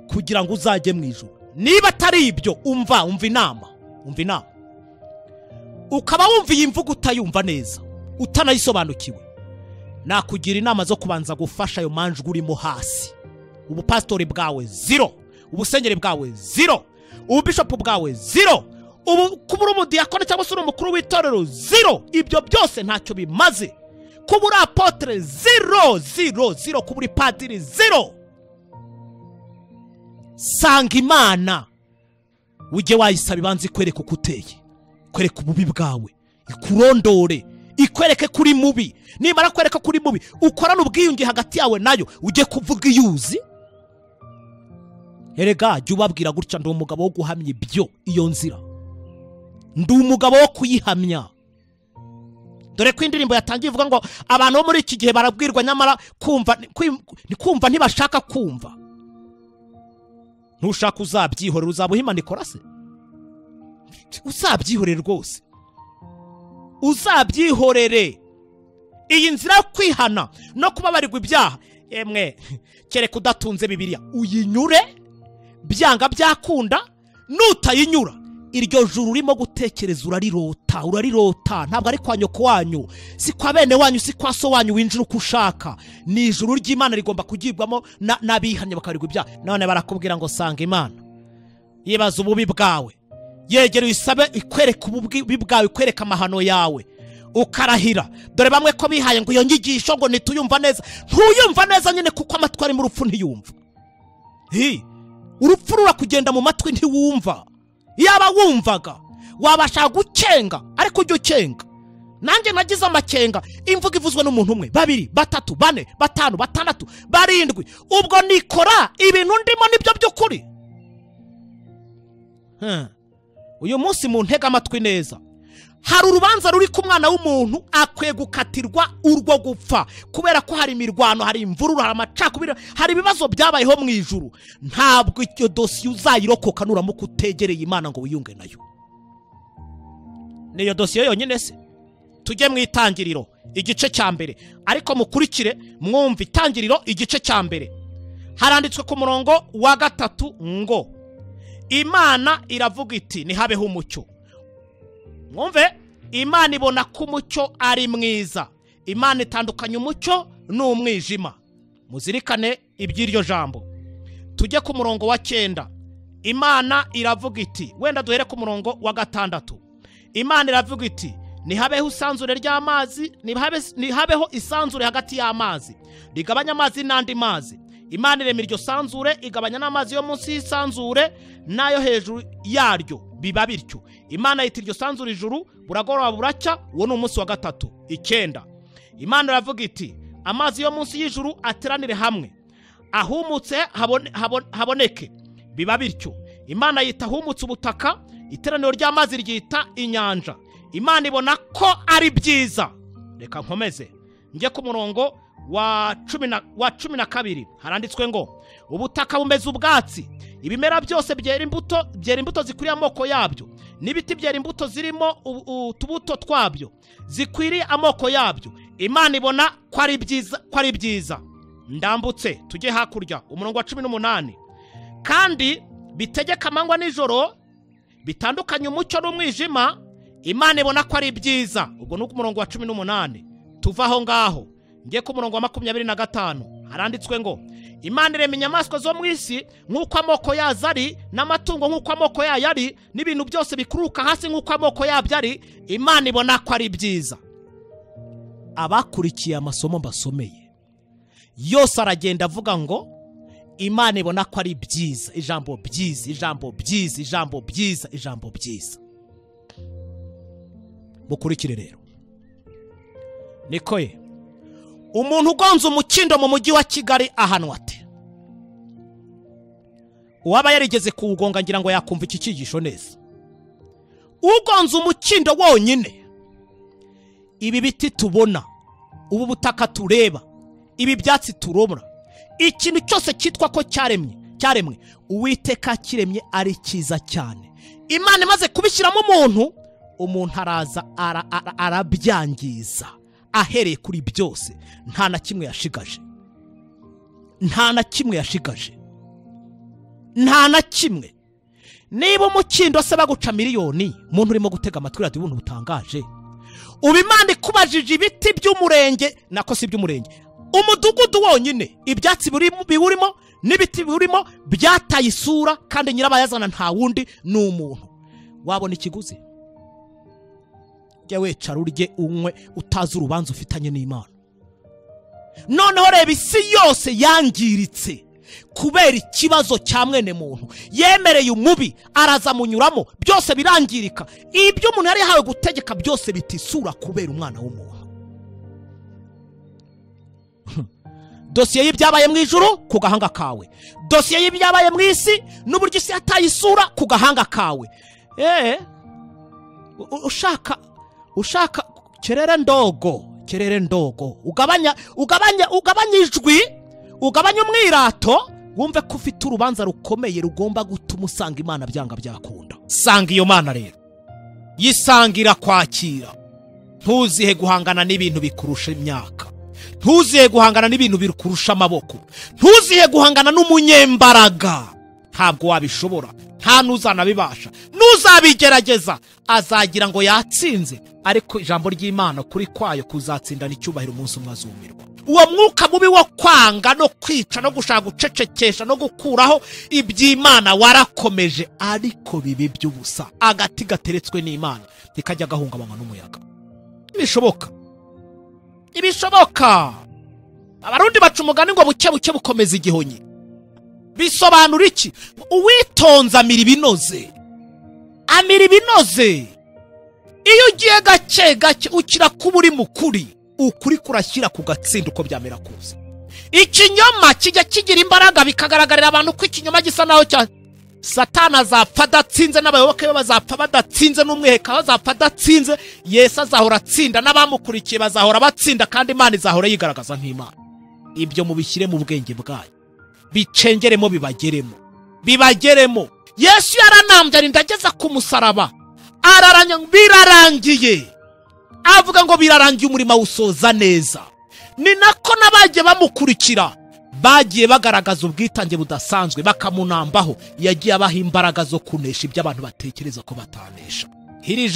kugira ngo uzajye mu ijuru. Niba atari ibyo, umva inama, ukaba wumva iyi mvugo utayumva neza, utanayisobanukiwe,
nakugira inama zo kubanza gufasha ayo manjwe urimo hasi. Ubupastori bwawe zero, ubusengeri bwawe zero, ububishopu bwawe zero, kuba uri umudiyakoni cyangwa se uri umukuru w'itorero zero. Ibyo byose ntacyo bimaze. Kuba uri apotre zero, zero, zero. Kuba uri padiri zero. Sanga Imana ujye wayisaba ibanze ikwereke uko uteye, ikwereke ububi bwawe, ikurondore, ikwereke kuri mubi. Nimara kwereka kuri mubi, ukorana ubwiyunge hagati yawe nayo, ujye kuvuga iyuzi. Erega jya ubabwira gutya, ndi umugabo wo guhamya ibyo, iyo nzira ndi umugabo wo kuyihamya. Dore ko indirimbo yatangiye ivuga ngo abantu bo muri iki gihe barabwirwa nyamara kumva ntibashaka kumva. Ntushaka uzabyihorera, uzabuhima nikora se? Uzabyihorere rwose, uzabyihorere. Iyi nzira yo kwihana no kubabarirwa ibyaha, emwe kereka udatunze Bibiliya uyinyure, byanga byakunda. Nutayinyura iryo juru urimo gutekereza urarirota. Ntabwo ari kwa nyoko wanyu, si kwa bene wanyu, si kwa so wanyu winjira uko ushaka. Ni ijuru ry'Imana rigomba kugibwamo n'abihanye bakabarirwa ibyaha. None barakubwira ngo sanga Imana, yibaza ububi bwawe, yegere uyisabe ikwereka ububi bwawe, ikwereka amahano yawe, ukarahira. Dore bamwe ko bihaye ngo iyo nyigisho ngo nituyumva neza. Ntuyumva neza nyine kuko amatwi ari mu rupfu ntiyumva. Urupfu rurakugenda mu matwi ntiwumva. Yaba wumvaga wabasha gucenga, ariko ujye ucenga. Nanjye nagize amakenga, imvuga ivuzwe n'umuntu umwe, babiri, batatu, bane, batanu, batandatu, barindwi. Ubwo nikora ibintu ndimo nibyo by'ukuri. Uyu munsi mu ntega amatwi neza, hari urubanza ruri ku mwana w'umuntu akwiye gukatirwa urwo gupfa, kubera ko hari imirwano, hari imvururu, hari amacakubiri, hari ibibazo byabayeho mu ijuru. Ntabwo icyo dosiye uzayirokoka nuramuka utegereye Imana ngo wiyunge nayo. Niyo dosiye yonyine se? Tujye mu Itangiriro igice cya mbere, ariko mukurikire mwumve Itangiriro igice cya mbere. Haranditswe ku murongo wa 3 ngo Imana iravuga iti nihabeho umucyo. Mwumve, Imana ibona ko umucyo ari mwiza. Imana itandukanya umucyo n'umwijima. Muzirikane iby'iryo jambo. Tujye ku murongo wa 9. Imana iravuga iti, wenda duhere ku murongo wa 6. Imana iravuga iti nihabeho isanzure ry'amazi, nihabeho isanzure hagati y'amazi, rigabanya amazi n'andi mazi. Imana irema iryo sanzure, igabanya n'amazi yo munsi y'isanzure nayo hejuru yaryo, biba bityo. Imana yita iryo sanzure ijuru, buragoroba buracya. Uwo ni umunsi wa 3. 9. Imana iravuga iti amazi yo munsi y'ijuru ateranire hamwe, ahumutse haboneke, biba bityo. Imana yita ahumutse ubutaka, iteraniro ry'amazi ryita inyanja. Imana ibona ko ari byiza. Reka nkomeze njye ku murongo wa 12. Haranditswe ngo ubutaka bumeze ubwatsi, ibimera byose byera imbuto zikwiriye amoko yabyo, n'ibiti byera imbuto zirimo utubuto twabyo zikwiriye amoko yabyo. Imana ibona ko ari byiza. Ndambutse tujye hakurya, umurongo wa 18. Kandi bitegeka amanywa n'ijoro, bitandukanye umucyo n'umwijima. Imana ibona ko ari byiza. Ubwo ni umurongo wa 18. Tuva aho ngaho ngiye ku murongo wa 25. Haranditswe ngo Imana irema inyamaswa zo mu isi nk'uko amoko yazo ari, n'amatungo nk'uko amoko yayo ari, n'ibintu byose bikuruka hasi nk'uko amoko yabyo ari. Imana ibona ko ari byiza. Abakurikiye amasomo mbasomeye yose aragenda avuga ngo Imana ibona ko ari byiza. Ijambo byiza, ijambo byiza, ijambo byiza, ijambo byiza. Mukurikire rero. Nikoye umuntu ugonze umukindo mu mujyi wa Kigali ahanwa ate? Uwaba yarigeze kuwugonga ngira ngo yakumva iki cyigisho neza. Ugonze umukindo wonyine, ibi biti tubona, ubu butaka tureba, ibi byatsi turomora, ikintu cyose cyitwa ko cyaremwe, Uwiteka kiremye ari cyiza cyane. Imana imaze kubishyiramo umuntu araza arabyangiza. Ahereye kuri byose, nta na kimwe yashigaje. Nta na kimwe yashigaje. Nta na kimwe. Niba umukindo se baguca miliyoni, umuntu urimo gutega amatwi radio ubuntu butangaje, ubu Imana ikubajije ibiti by'umurenge nako si by'umurenge umudugudu wonyine ibyatsi biwurimo n'ibiti biwurimo byataye isura kandi nyirabayazana nta wundi ni umuntu wabona ikiguzi jya wicara urye unywe utazi urubanza ufitanye n'Imana. Noneho reba isi yose yangiritse kubera ikibazo cya mwene muntu yemereye umubi araza munyuramo byose birangirika. Ibyo umuntu yari yahawe gutegeka byose bitisura kubera umwana w'umuntu. Dosiye y'ibyabaye mu ijuru ku gahanga kawe, dosiye y'ibyabaye mu isi n'uburyo isi yataye isura ku gahanga kawe. Ushaka kerere ndogo ugabanya ijwi, ugabanya umwirato, wumve ko ufite urubanza rukomeye rugomba gutuma usanga Imana byanga byakunda. Sanga iyo Mana rero yisangira kwakira. Ntuzihe guhangana n'ibintu bikurusha imyaka, ntuzihe guhangana n'ibintu bikurusha amaboko, ntuzihe guhangana n'umunyembaraga. Ntabwo wabishobora, nta nuzanabibasha, nuzabigerageza azagira ngo yatsinze, ariko ijambo ry'Imana kuri kwayo kuzatsindana icyubahiro umunsi umwe azumirwa. Uwo mwuka mubi wo kwanga no kwica no gushaka gucecekesha no gukuraho iby'Imana warakomeje, ariko bibi by'ubusa. Agati gateretswe n'Imana ikajya gahungabanywa n'umuyaga. Ibishoboka. Abarundi baca umugani ngo buke buke bukomeza igihonyi. Bisobanura iki? Uwitonza amira ibinoze. Iyo ugiye gake ukira kuba uri mukuri, ukuri kurashyira ku gatsinda uko byamera kose. Ikinyoma kijya kigira imbaraga bikagaragarira abantu ko ikinyoma gisa naho cya Satani azapfa adatsinze, n'abayoboke be bazapfa badatsinze, n'umwiheka bazapfa adatsinze. Yesu azahora atsinda, n'abamukurikiye bazahora batsinda, kandi Imana izahora yigaragaza nk'Imana. Ibyo mubishyire mu bwenge bwayo, bicengeremo bibageremo. Yesu yaranambye arindageza ku musaraba, araranya birarangiye, avuga ngo birarangiye, umurimo usoza neza. Ni nako nabagiye bamukurikira bagiye bagaragaza ubwitange budasanzwe, bakamunambaho. Yagiye abaha imbaraga zo kunesha ibyo abantu batekereza ko batanesha. Iri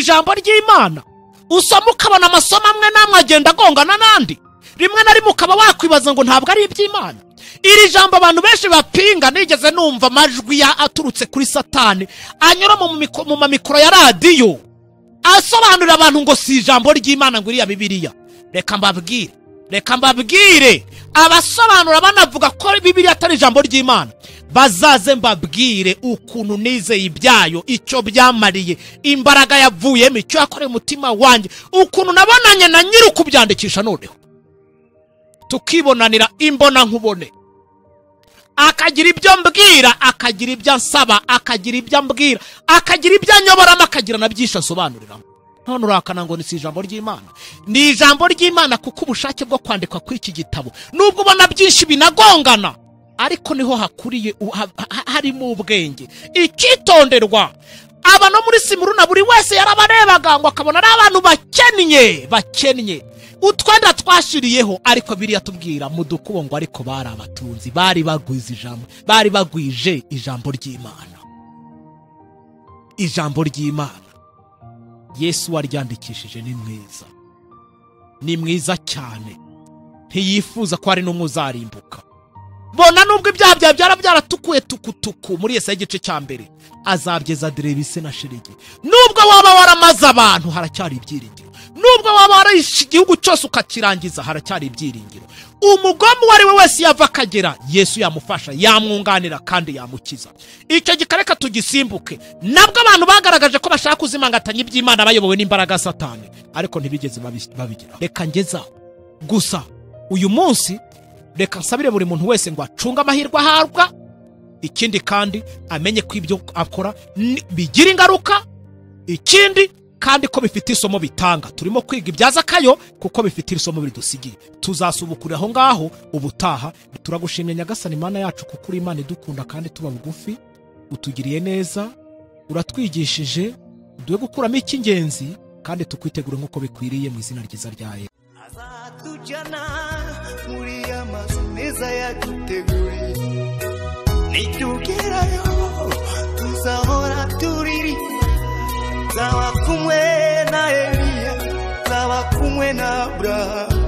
jambo ry'Imana usoma ukabona amasomo amwe namwe agenda agongana n'andi, rimwe na rimwe ukaba wakwibaza ngo ntabwo ari iby'Imana. Iri jambo abantu benshi bapinga. Nigeze numva amajwi aturutse kuri Satani anyura mu mamikoro ya radiyo asobanurira abantu ngo si ijambo ry'Imana ngo iriya Bibiliya. Reka mbabwire abasobanura banavuga ko Bibiliya atari ijambo ry'Imana, bazaze mbabwire ukuntu nizeye ibyayo, icyo byamariye, imbaraga yavuyemo, icyo yakoreye umutima wanjye, ukuntu nabonanye na nyiri ukubyandikisha. Noneho tukibonanira imbona nkubone, akagira ibyo mbwira, akagira ibyo ansaba, akagira ibyo ambwira, akagira ibyo anyoboramo, akagira na byinshi asobanuriramo. None urakana ngo ni si ijambo ry'Imana? Ni ijambo ry'Imana, kuko ubushake bwo kwandikwa kw'iki gitabo nubwo ubona byinshi binagongana, ariko niho hakuriye harimo ubwenge. Ikitonderwa, aba no muri Simuruna buri wese yarabarebaga ngo akabona ari abantu bakennye utwenda twashiriyeho, ariko Bibiliya tubwira mu dukubo ngo ariko bari abatunzi, bari bagwije ijambo ry'Imana. Yesu waryandikishije ni mwiza cyane, ntiyifuza ko ari n'umwe uzarimbuka. Bona nubwo ibyaha byawe byaratukuye tukutuku muri Yesaya igice cya mbere, azabyeza direbise na sherege. Nubwo waba waramaze abantu, haracyari ibyiringiro. Nubwo waba warishe igihugu cyose ukakirangiza, haracyari ibyiringiro. Umugome uwo ari we wese yava akagera, Yesu yamufasha, yamwunganira kandi yamukiza. Icyo gikareka tugisimbuke. Nabwo abantu bagaragaje ko bashaka kuzimangatanya iby'Imana bayobowe n'imbaraga Satani, ariko ntibigeze babigira. Reka ngeza gusa uyu munsi, reka nsabire buri muntu wese ngo acunge amahirwe ahabwa. Ikindi kandi amenye ko ibyo akora bigira ingaruka. Ikindi kandi ko bifite isomo bitanga. Turimo kwiga ibyaza kayo kuko bifite isomo bidusigiye. Tuzasubukura aho ngaho ubutaha. Turagushimye Nyagasani Imana yacu, kuko uri Imana idukunda kandi tuba bugufi. Utugiriye neza, uratwigishije, duhe gukuramo icy'ingenzi, kandi tukwitegure nk'uko bikwiriye mu izina ryiza rya Yesu.
Azatujyana muri amazu meza yaduteguriye, nitugerayo tuzahora turiri, nzaba kumwe na Aburahamu